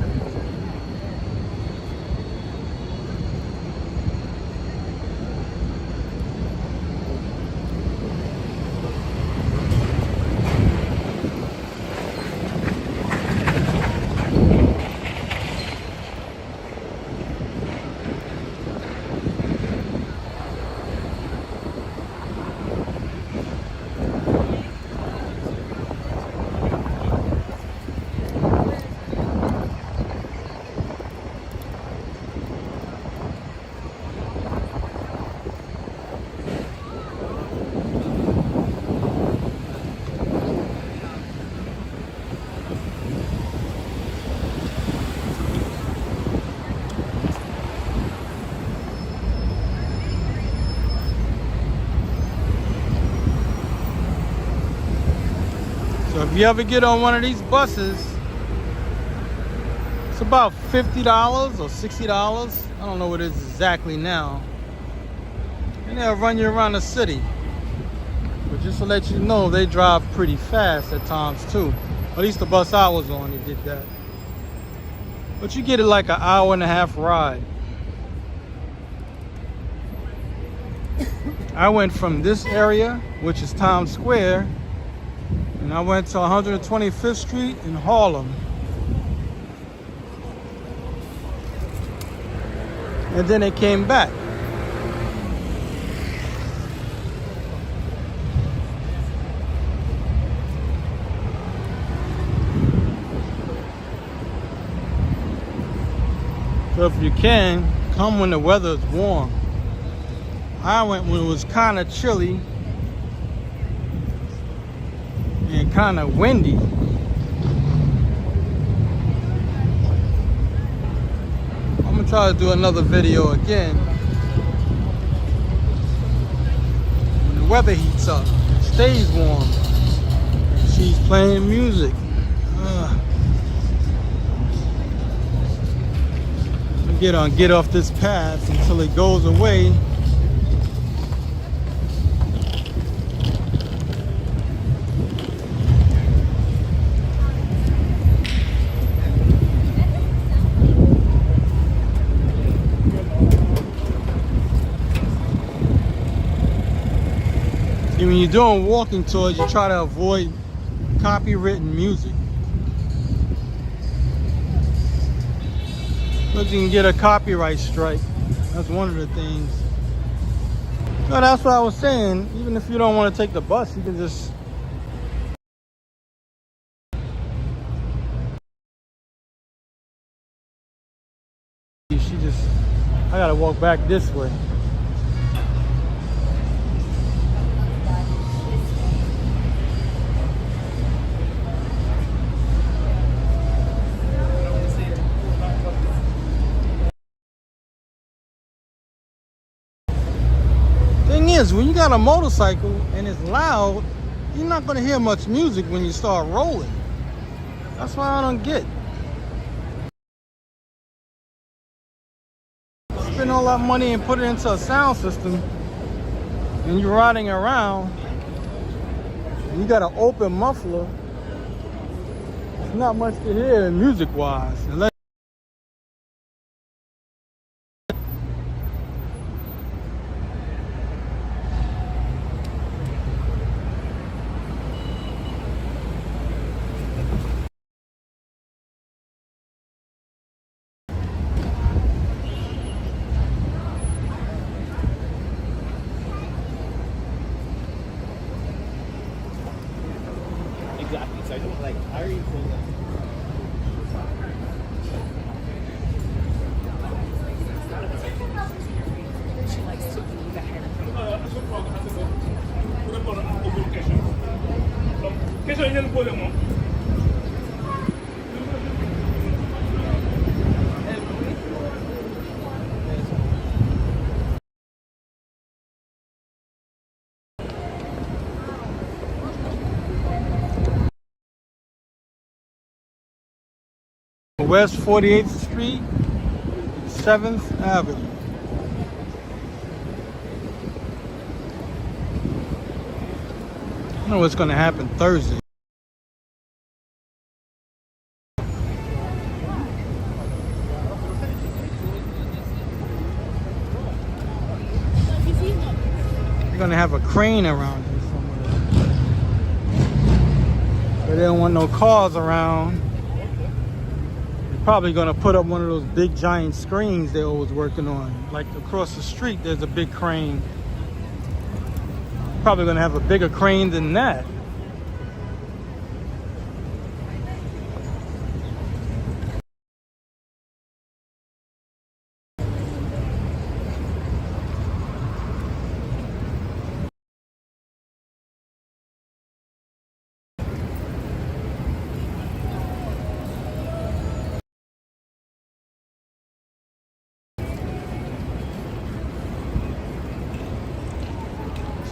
So if you ever get on one of these buses, it's about $50 or $60. I don't know what it is exactly now. And they'll run you around the city. But just to let you know, they drive pretty fast at times too. At least the bus I was on, they did that. But you get it like an hour and a half ride. I went from this area, which is Times Square, and I went to 125th Street in Harlem. And then it came back. So if you can, come when the weather is warm. I went when it was kind of chilly and kind of windy. I'm gonna try to do another video again when the weather heats up, it stays warm. She's playing music. Get off this path until it goes away. See, when you're doing walking tours, you try to avoid copywritten music. Because you can get a copyright strike. That's one of the things. So that's what I was saying. Even if you don't want to take the bus, you can just... I gotta walk back this way. Thing is, when you got a motorcycle and it's loud, you're not gonna hear much music when you start rolling. That's why I don't get. Spend all that money and put it into a sound system, and you're riding around, and you got an open muffler. There's not much to hear music-wise. West 48th Street, 7th Avenue. I don't know what's going to happen Thursday. They're going to have a crane around here somewhere. But they don't want no cars around. They're probably going to put up one of those big giant screens they're always working on. Like across the street, there's a big crane. Probably going to have a bigger crane than that.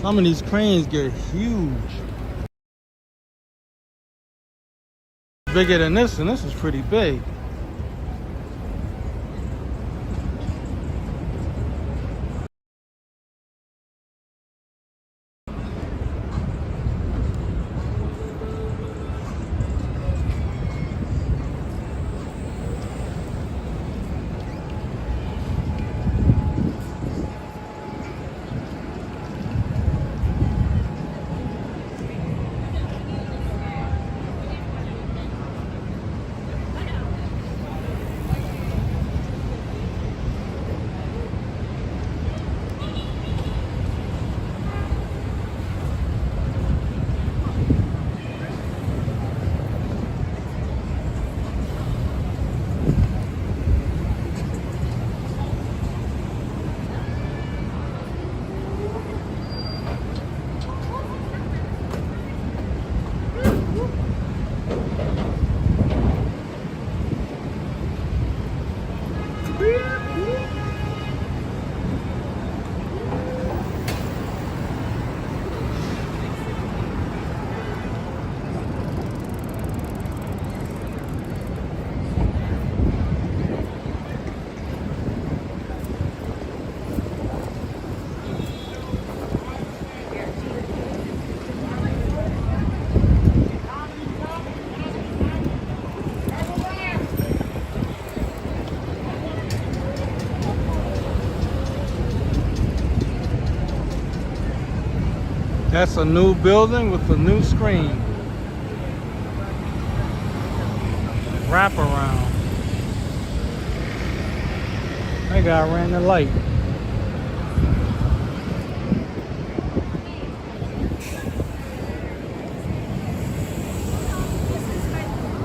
Some of these cranes get huge. Bigger than this, and this is pretty big. That's a new building with a new screen. Wrap around. That guy ran the light.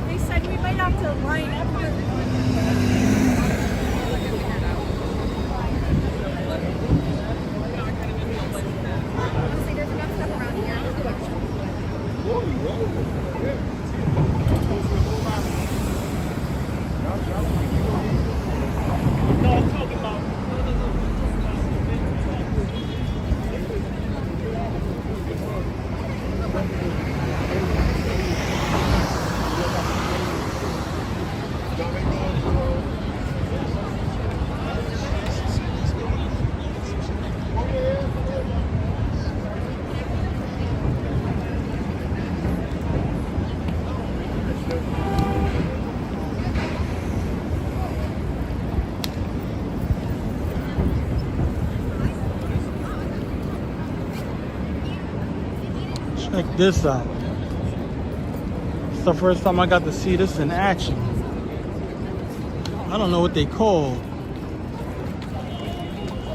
They said we might have to line up. Check this out. It's the first time I got to see this in action. I don't know what they call.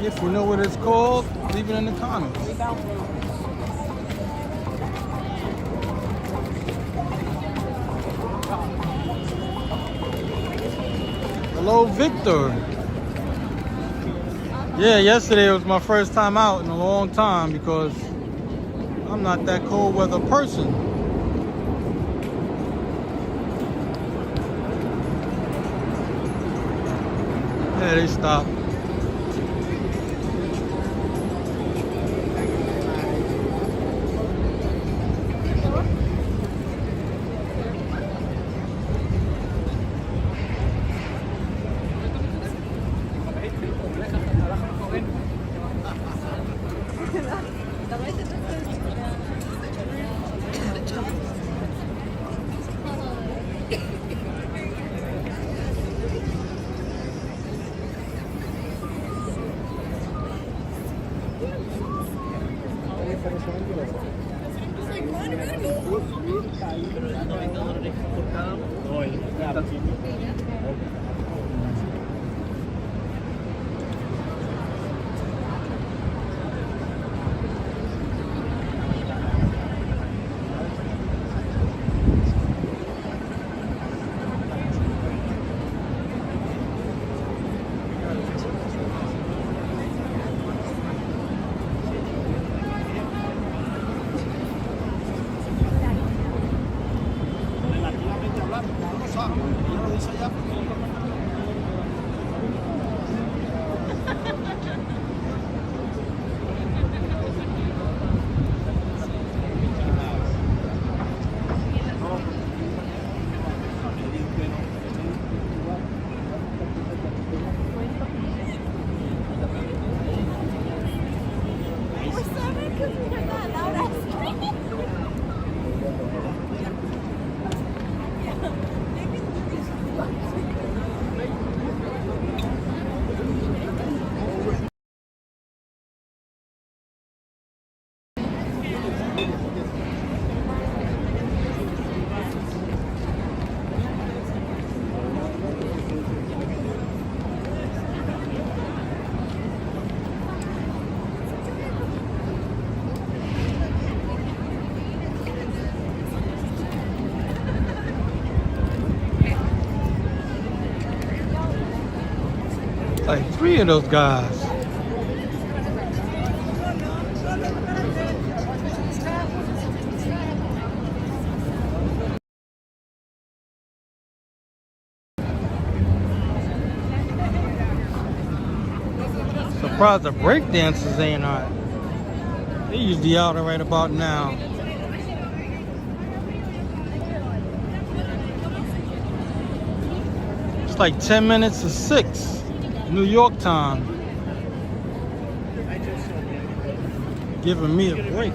If you know what it's called, leave it in the comments. Hello, Victor. Yeah, yesterday was my first time out in a long time because I'm not that cold weather person. Yeah, they stopped. Like 3 of those guys. Surprised the break dancers ain't out. They usually out right about now. It's like 10 minutes to 6. New York time. Giving me a break.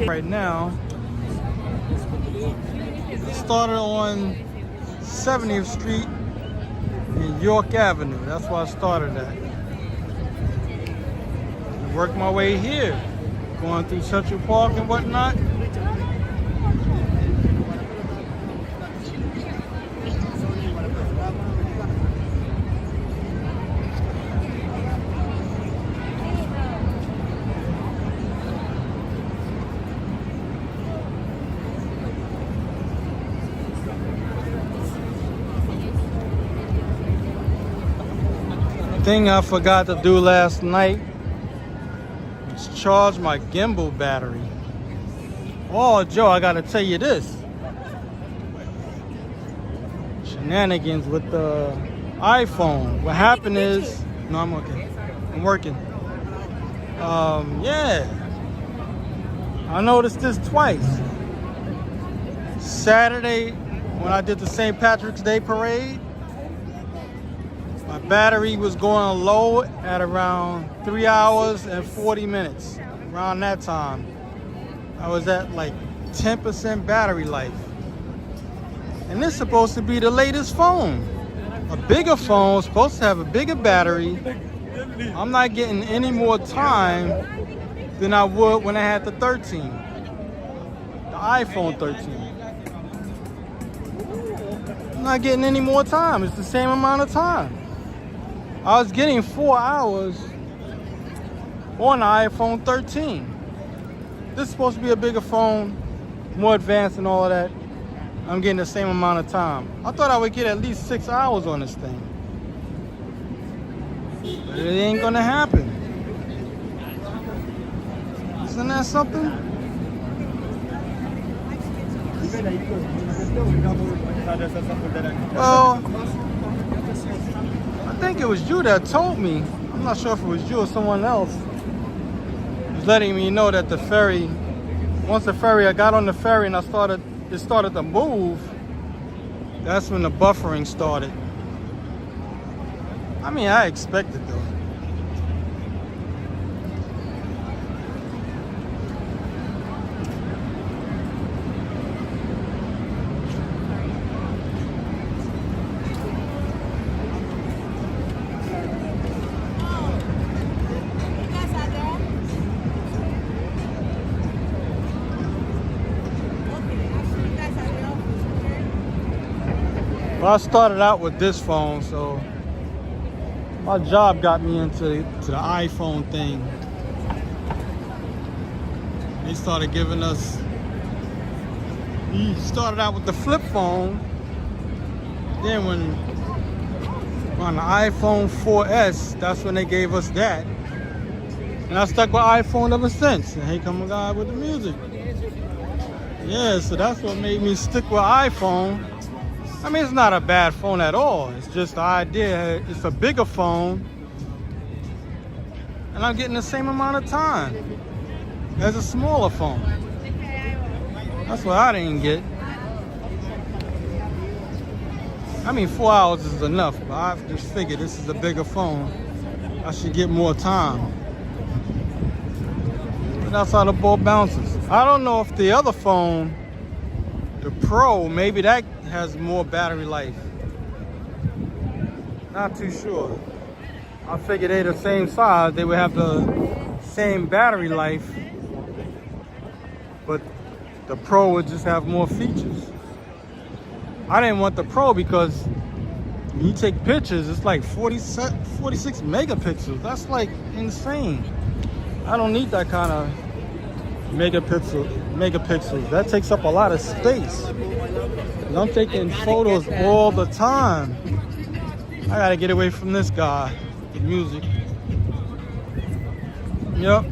Right now, it started on 70th Street and York Avenue. That's where I started at. Worked my way here, going through Central Park and whatnot. Thing I forgot to do last night was charge my gimbal battery. Oh, Joe, I gotta tell you this. Shenanigans with the iPhone. What happened is, no, I'm okay. I'm working. Yeah. I noticed this twice. Saturday, when I did the St. Patrick's Day parade, my battery was going low at around 3 hours and 40 minutes. Around that time, I was at like 10% battery life. And this is supposed to be the latest phone. A bigger phone, supposed to have a bigger battery. I'm not getting any more time than I would when I had the 13. The iPhone 13. I'm not getting any more time. It's the same amount of time. I was getting 4 hours on the iPhone 13. This is supposed to be a bigger phone, more advanced and all of that. I'm getting the same amount of time. I thought I would get at least 6 hours on this thing. But it ain't gonna happen. Isn't that something? Well, I think think it was you that told me. I'm not sure if it was you or someone else. Was letting me know that the ferry, once the ferry, I got on the ferry and it started to move. That's when the buffering started. I mean, I expected though. Well, I started out with this phone, so my job got me into the iPhone thing. They started giving us, we started out with the flip phone. Then when on the iPhone 4S, that's when they gave us that. And I stuck with iPhone ever since. And here come a guy with the music. Yeah, so that's what made me stick with iPhone. I mean, it's not a bad phone at all. It's just the idea, it's a bigger phone. And I'm getting the same amount of time as a smaller phone. That's what I didn't get. I mean, 4 hours is enough, but I just figured this is a bigger phone. I should get more time. But that's how the ball bounces. I don't know if the other phone, the Pro, maybe that has more battery life. Not too sure. I figured they're the same size, they would have the same battery life, but the Pro would just have more features. I didn't want the Pro because when you take pictures, it's like 46 megapixels. That's like insane. I don't need that kind of megapixels. That takes up a lot of space. And I'm taking photos all the time. I gotta get away from this guy, the music. Yep.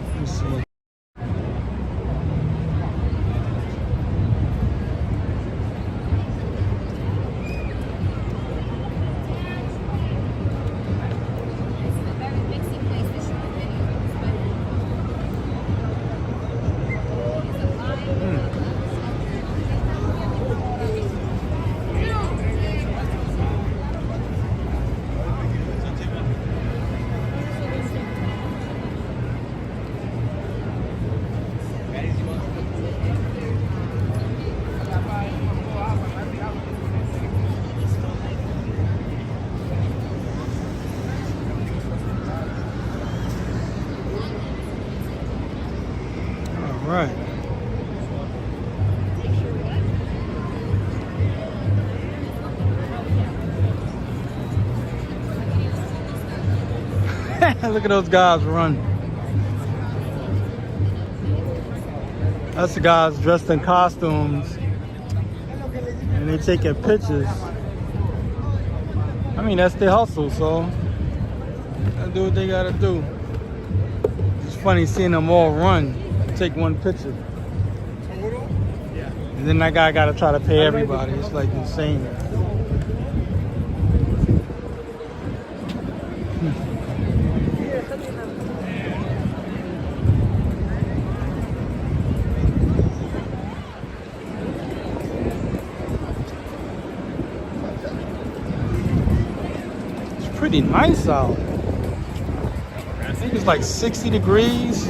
Let me see. Right. Look at those guys run. That's the guys dressed in costumes and they taking pictures. I mean, that's their hustle, so they do what they gotta do. It's funny seeing them all run. Take one picture. And then that guy got to try to pay everybody. It's like insane. It's pretty nice out. I think it's like 60 degrees.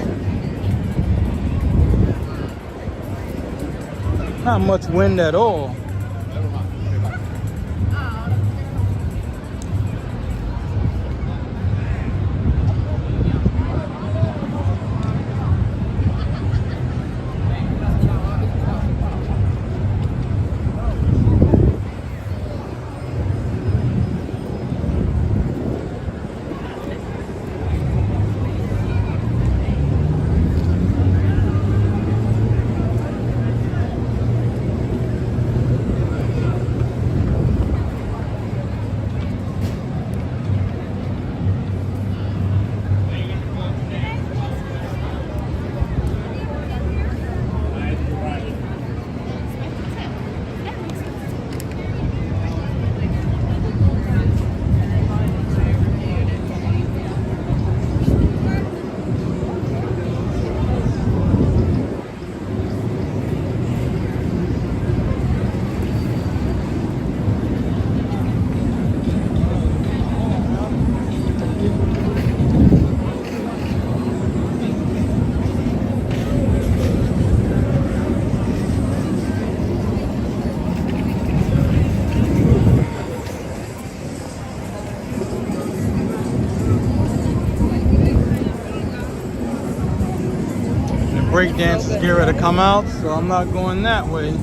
Not much wind at all. break dancers get ready to come out, so I'm not going that way.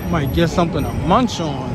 Might get something to munch on.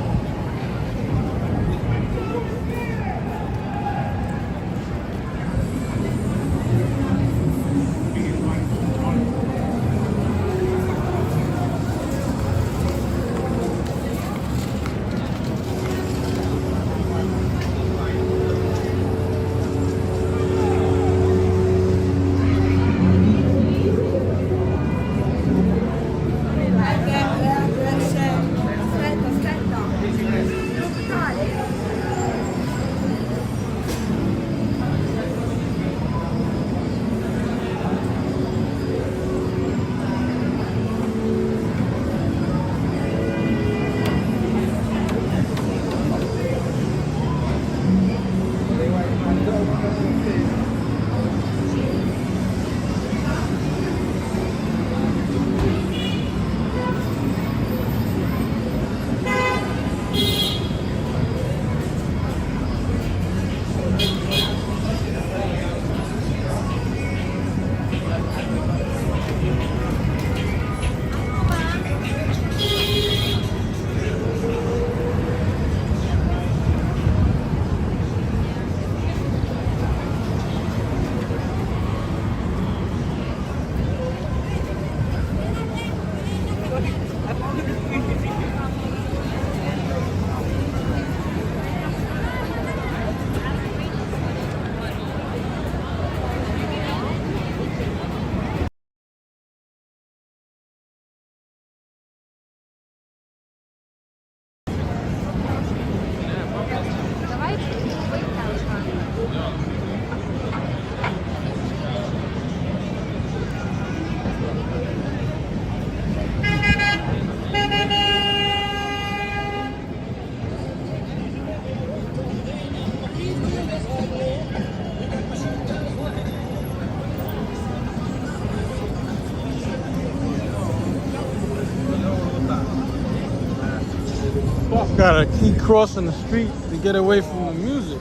Gotta keep crossing the street to get away from the music.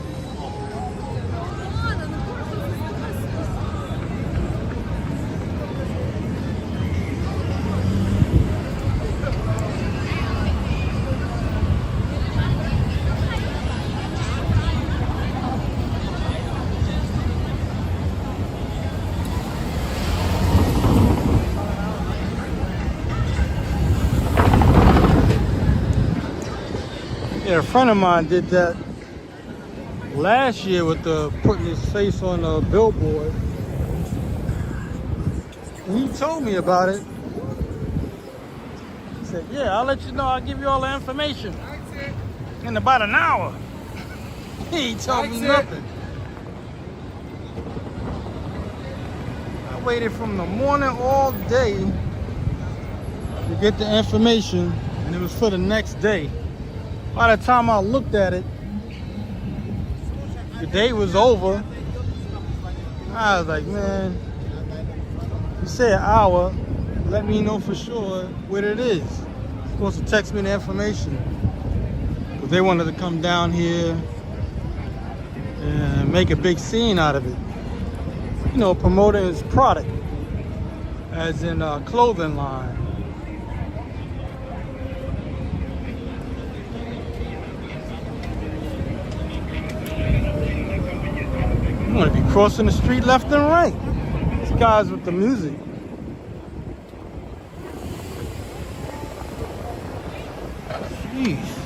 Yeah, a friend of mine did that last year with putting his face on a billboard. He told me about it. He said, yeah, I'll let you know. I'll give you all the information in about an hour. He told me nothing. I waited from the morning all day to get the information, and it was for the next day. By the time I looked at it, the day was over. I was like, man, you say an hour, let me know for sure what it is. You're supposed to text me the information. Because they wanted to come down here and make a big scene out of it. You know, promoting his product, as in a clothing line. gonna be crossing the street left and right. These guys with the music. Jeez.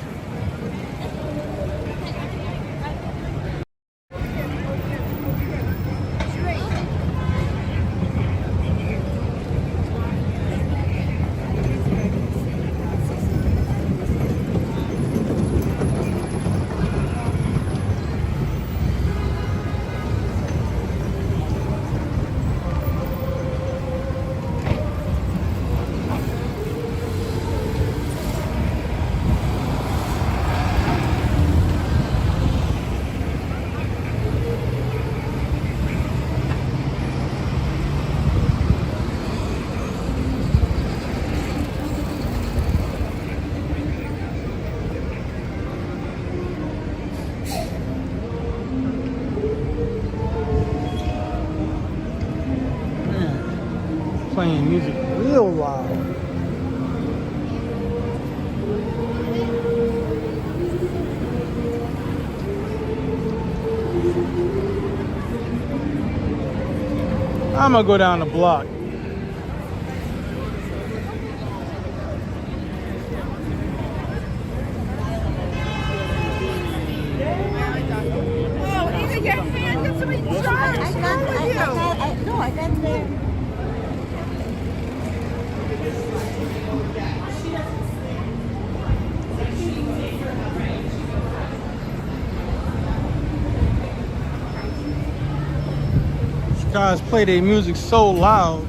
Playing music real loud. I'm gonna go down the block. Oh, either your hand gets somebody charged. What's wrong with you? No, I got there. These guys play their music so loud,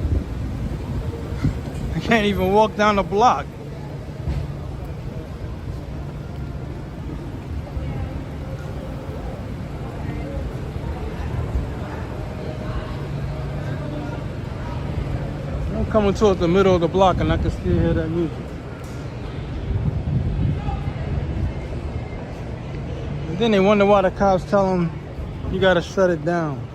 I can't even walk down the block. I'm coming towards the middle of the block and I can still hear that music. And then they wonder why the cops tell them you gotta shut it down.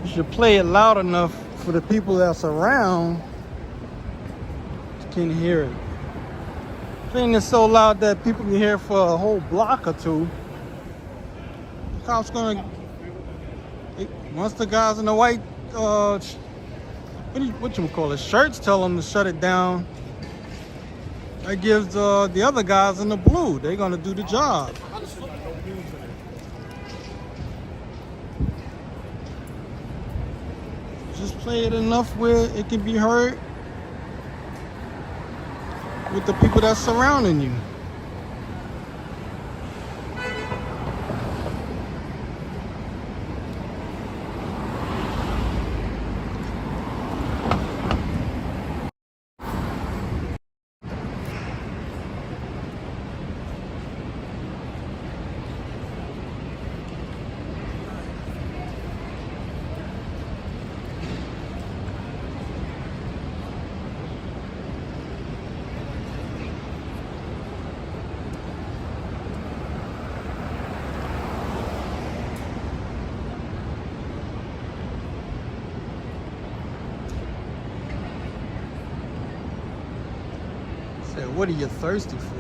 You should play it loud enough for the people that's around can hear it. Playing it so loud that people can hear it for a whole block or two. The cops gonna, once the guys in the white what you call it, shirts tell them to shut it down, that gives the other guys in the blue, they're gonna do the job. Just play it enough where it can be heard with the people that's surrounding you. What are you thirsty for?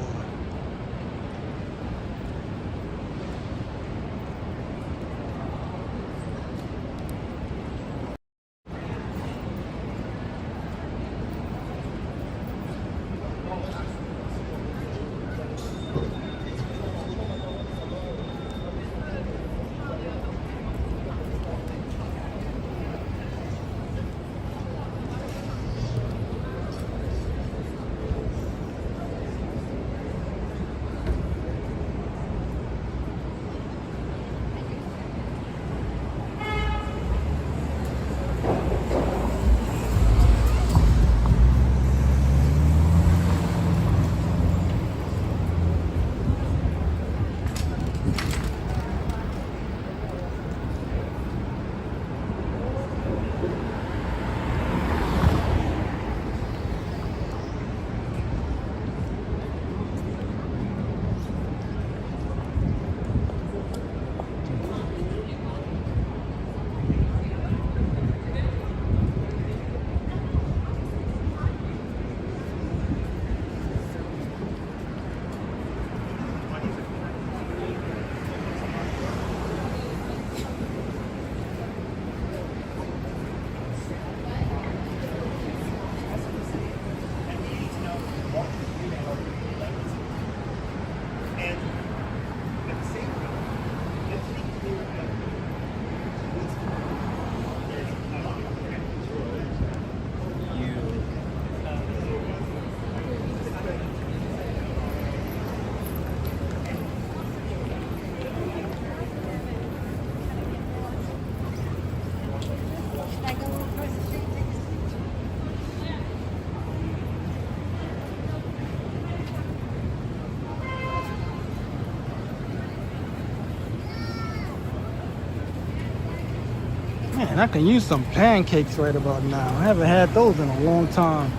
Man, I can use some pancakes right about now. I haven't had those in a long time.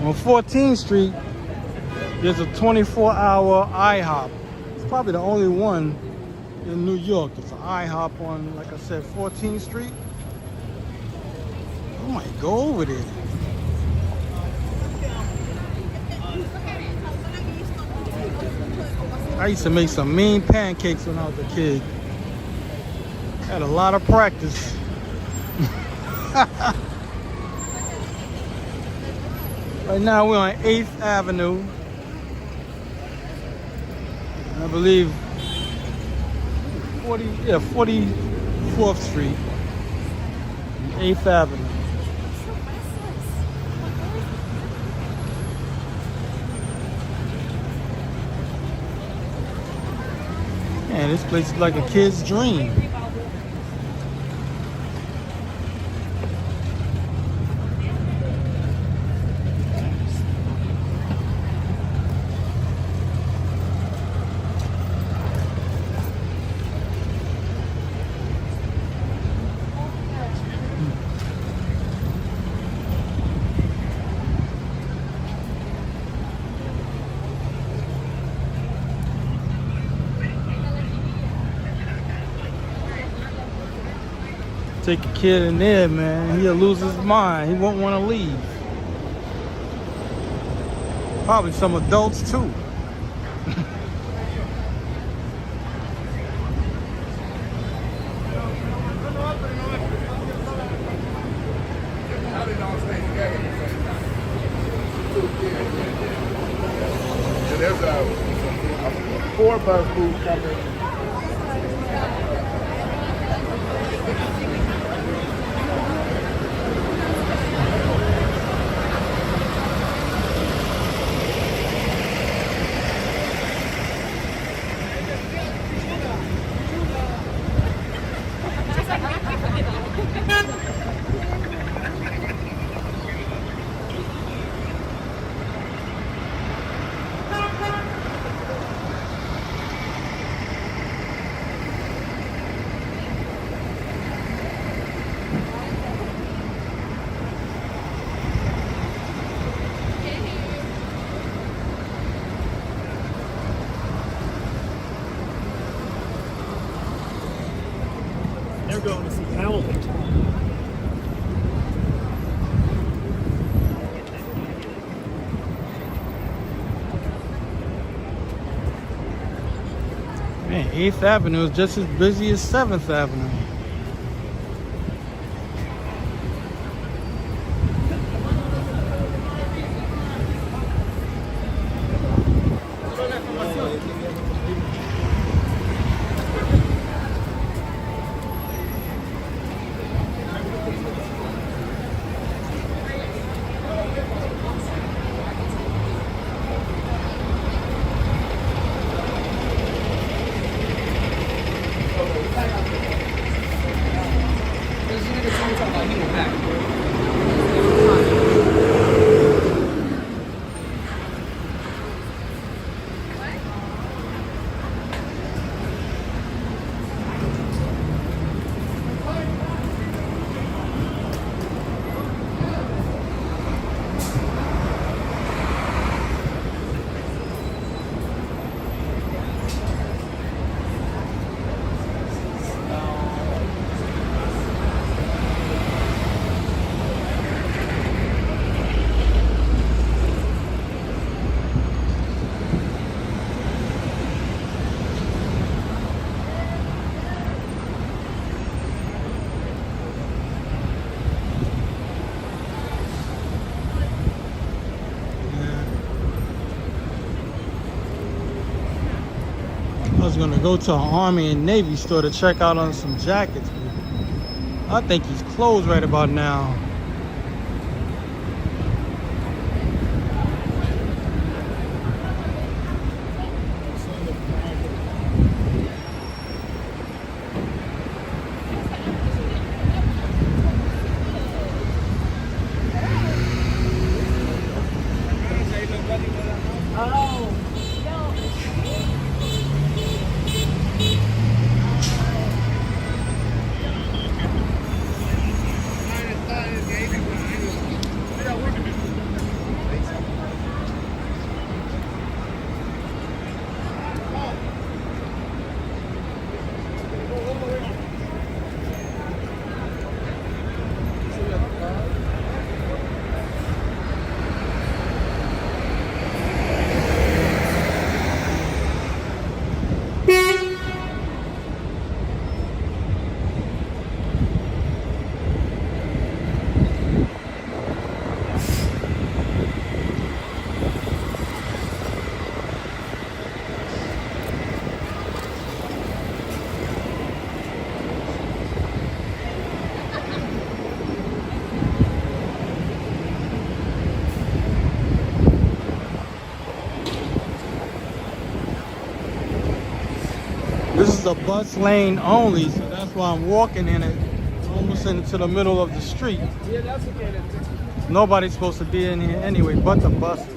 On 14th Street, there's a 24-hour IHOP. It's probably the only one in New York. It's an IHOP on, like I said, 14th Street. I might go over there. I used to make some mean pancakes when I was a kid. Had a lot of practice. Right now we're on 8th Avenue. I believe 44th Street, 8th Avenue. Man, this place is like a kid's dream. Take a kid in there, man, he'll lose his mind. He won't want to leave. Probably some adults too. There's a 4-bus food coming. They're going to see Howley. Man, 8th Avenue is just as busy as 7th Avenue. I was gonna go to an Army and Navy store to check out on some jackets, but I think he's closed right about now. a bus lane only, so that's why I'm walking in it, almost into the middle of the street. Nobody's supposed to be in here anyway, but the buses.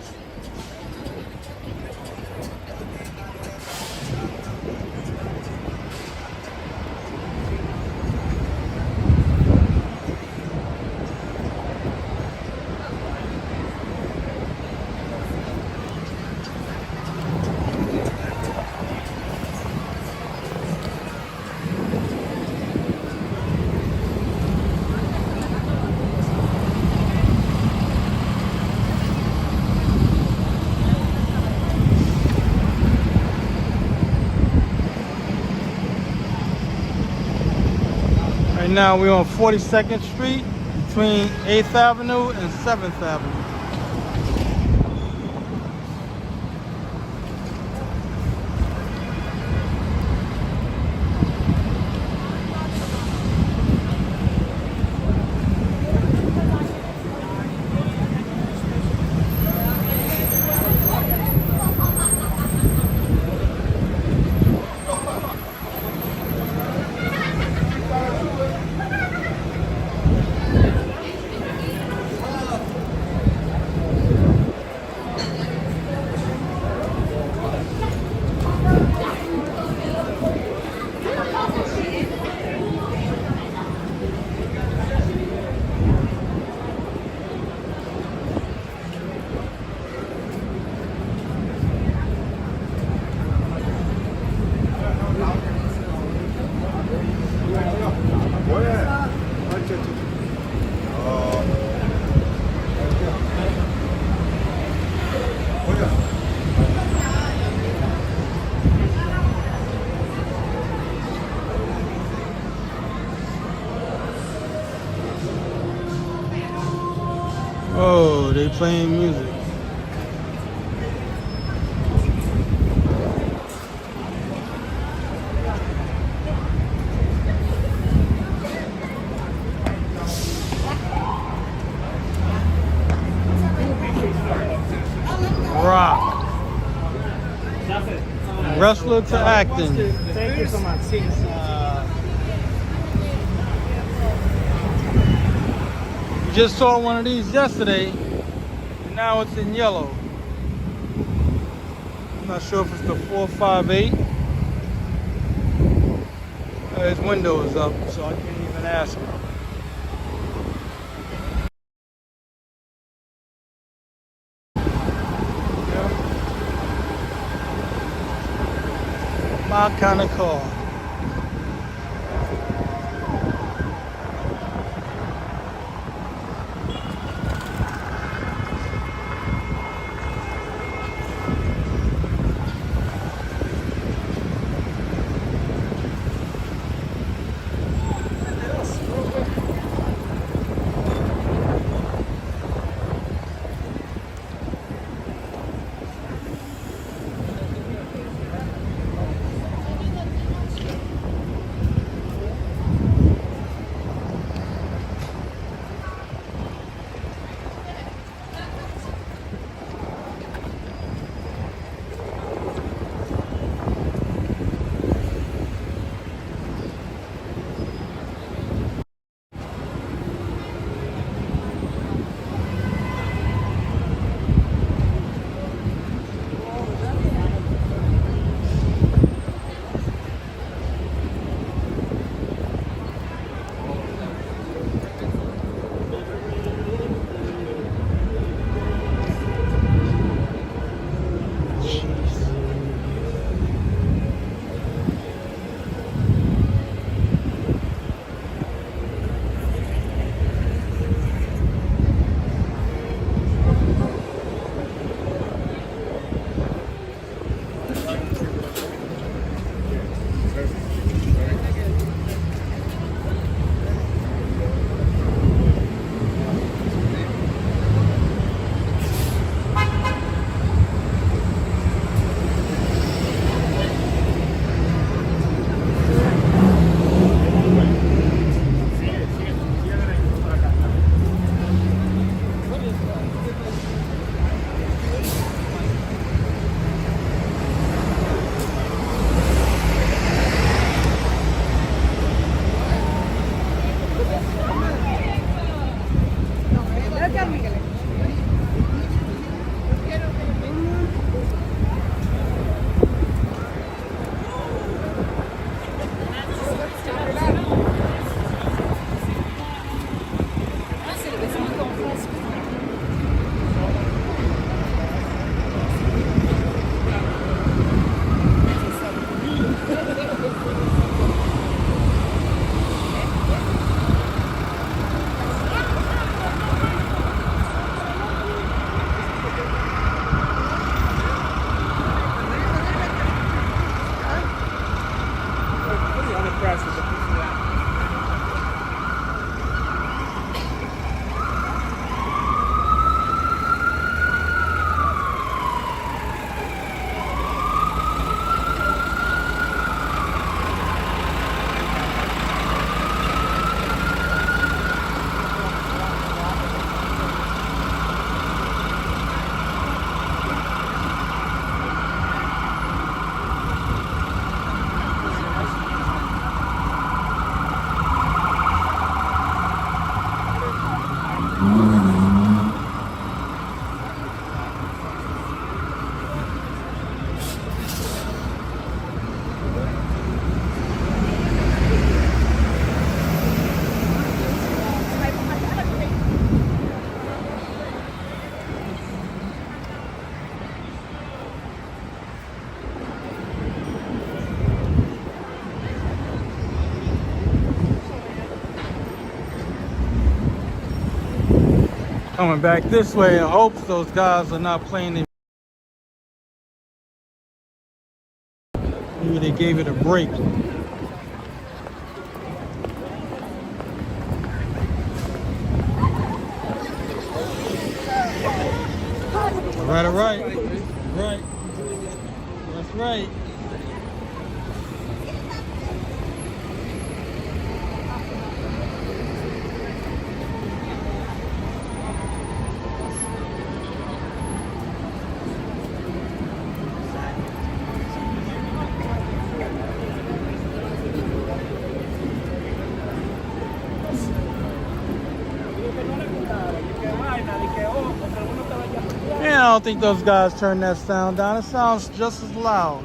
Right now we're on 42nd Street between 8th Avenue and 7th Avenue. Oh, they playing music. Rock. Wrestler to acting. Thank you so much. You just saw one of these yesterday, and now it's in yellow. I'm not sure if it's the 458. His window is up, so I can't even ask him. My kind of car. Coming back this way in hopes those guys are not playing it. Maybe they gave it a break. All right. Right. That's right. Yeah, I don't think those guys turned that sound down. It sounds just as loud.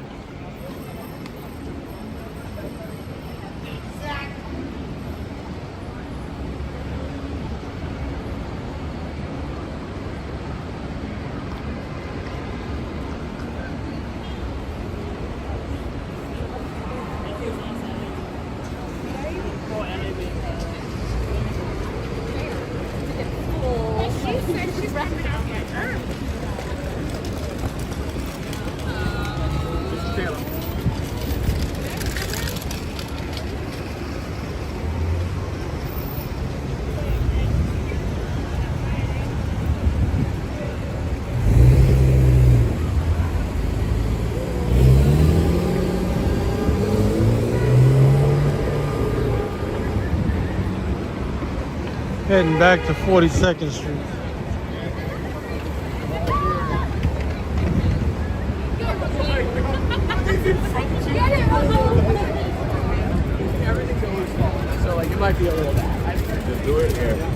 Heading back to 42nd Street. Everything's always small, so like it might be a little bad. Just do it here.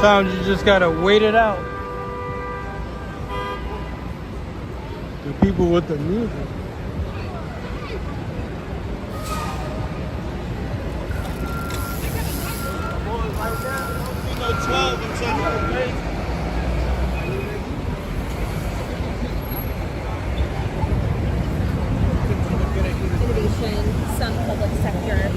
Sometimes you just gotta wait it out. The people with the music. Innovation, some public sector.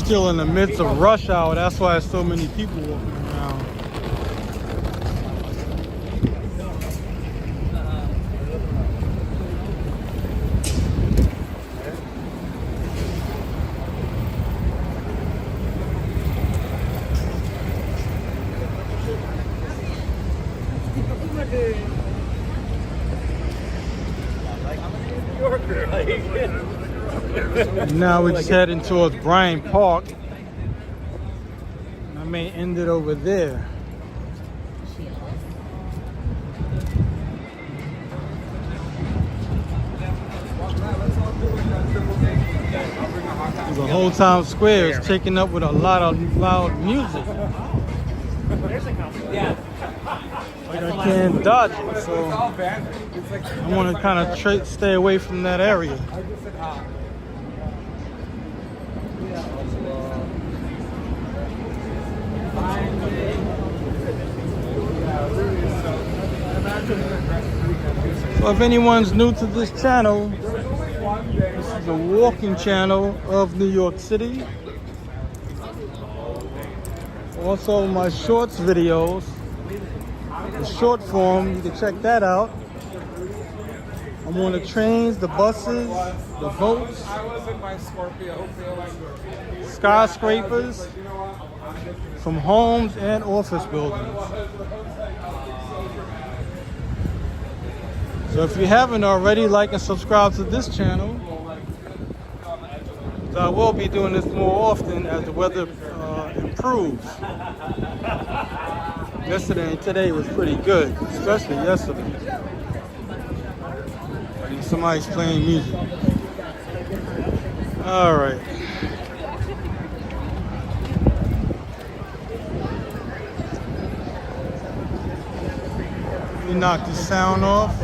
still in the midst of rush hour. That's why there's so many people walking around. Now we're just heading towards Bryant Park. I may end it over there. The whole Times Square is taken up with a lot of loud music. Like I can't dodge it, so I want to kind of stay away from that area. So if anyone's new to this channel, this is a walking channel of New York City. Also my shorts videos, the short form, you can check that out. I'm on the trains, the buses, the boats, skyscrapers, from homes and office buildings. So if you haven't already, like and subscribe to this channel. So I will be doing this more often as the weather improves. Yesterday and today was pretty good, especially yesterday. And somebody's playing music. All right. Let me knock the sound off.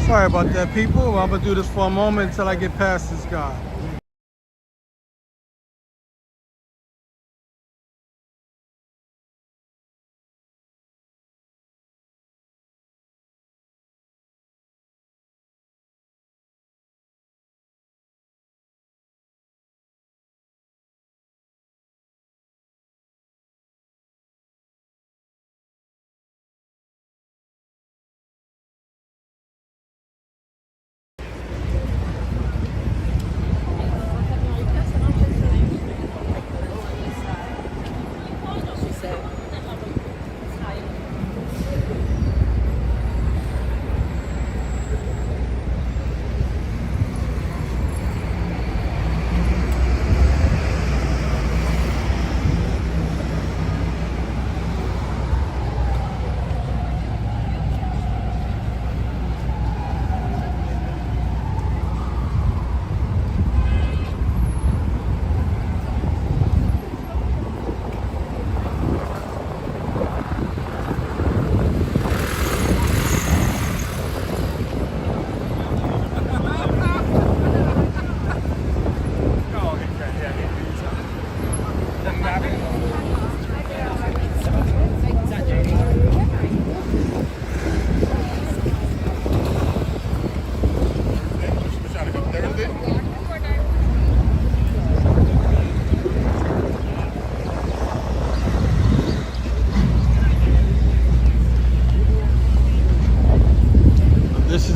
Sorry about that, people. I'm gonna do this for a moment until I get past this guy.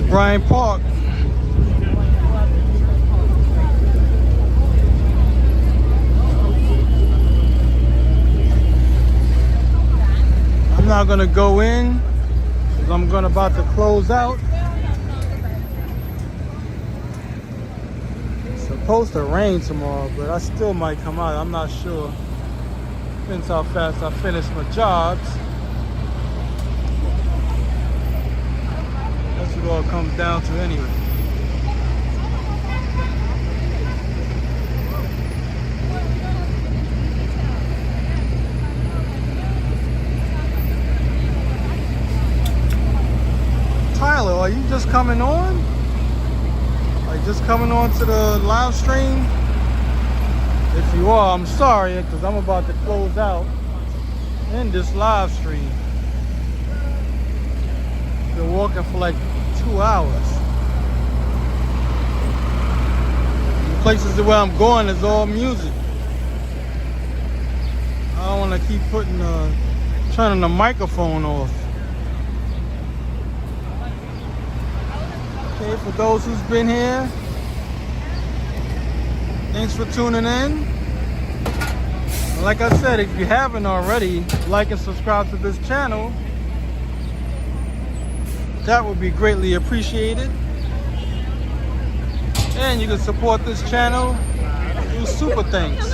Bryant Park. I'm not gonna go in because I'm about to close out. It's supposed to rain tomorrow, but I still might come out. I'm not sure. Depends how fast I finish my jobs. That's what it all comes down to anyway. Tyler, are you just coming on? Like just coming on to the live stream? If you are, I'm sorry, because I'm about to close out in this live stream. Been walking for like 2 hours. places where I'm going is all music. I don't want to keep turning the microphone off. Okay, for those who's been here, thanks for tuning in. Like I said, if you haven't already, like and subscribe to this channel. That would be greatly appreciated. And you can support this channel through super thanks.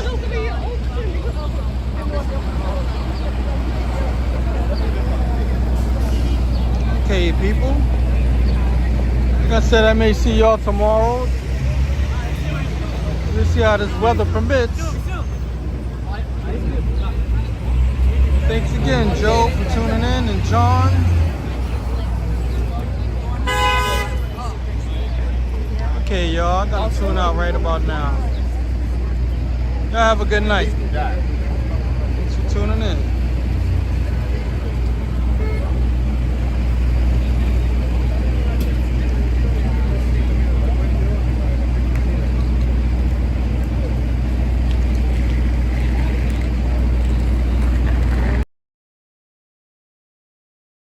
Okay, people. Like I said, I may see y'all tomorrow. We'll see how this weather permits. Thanks again, Joe, for tuning in, and John. Okay, y'all, I gotta tune out right about now. Y'all have a good night.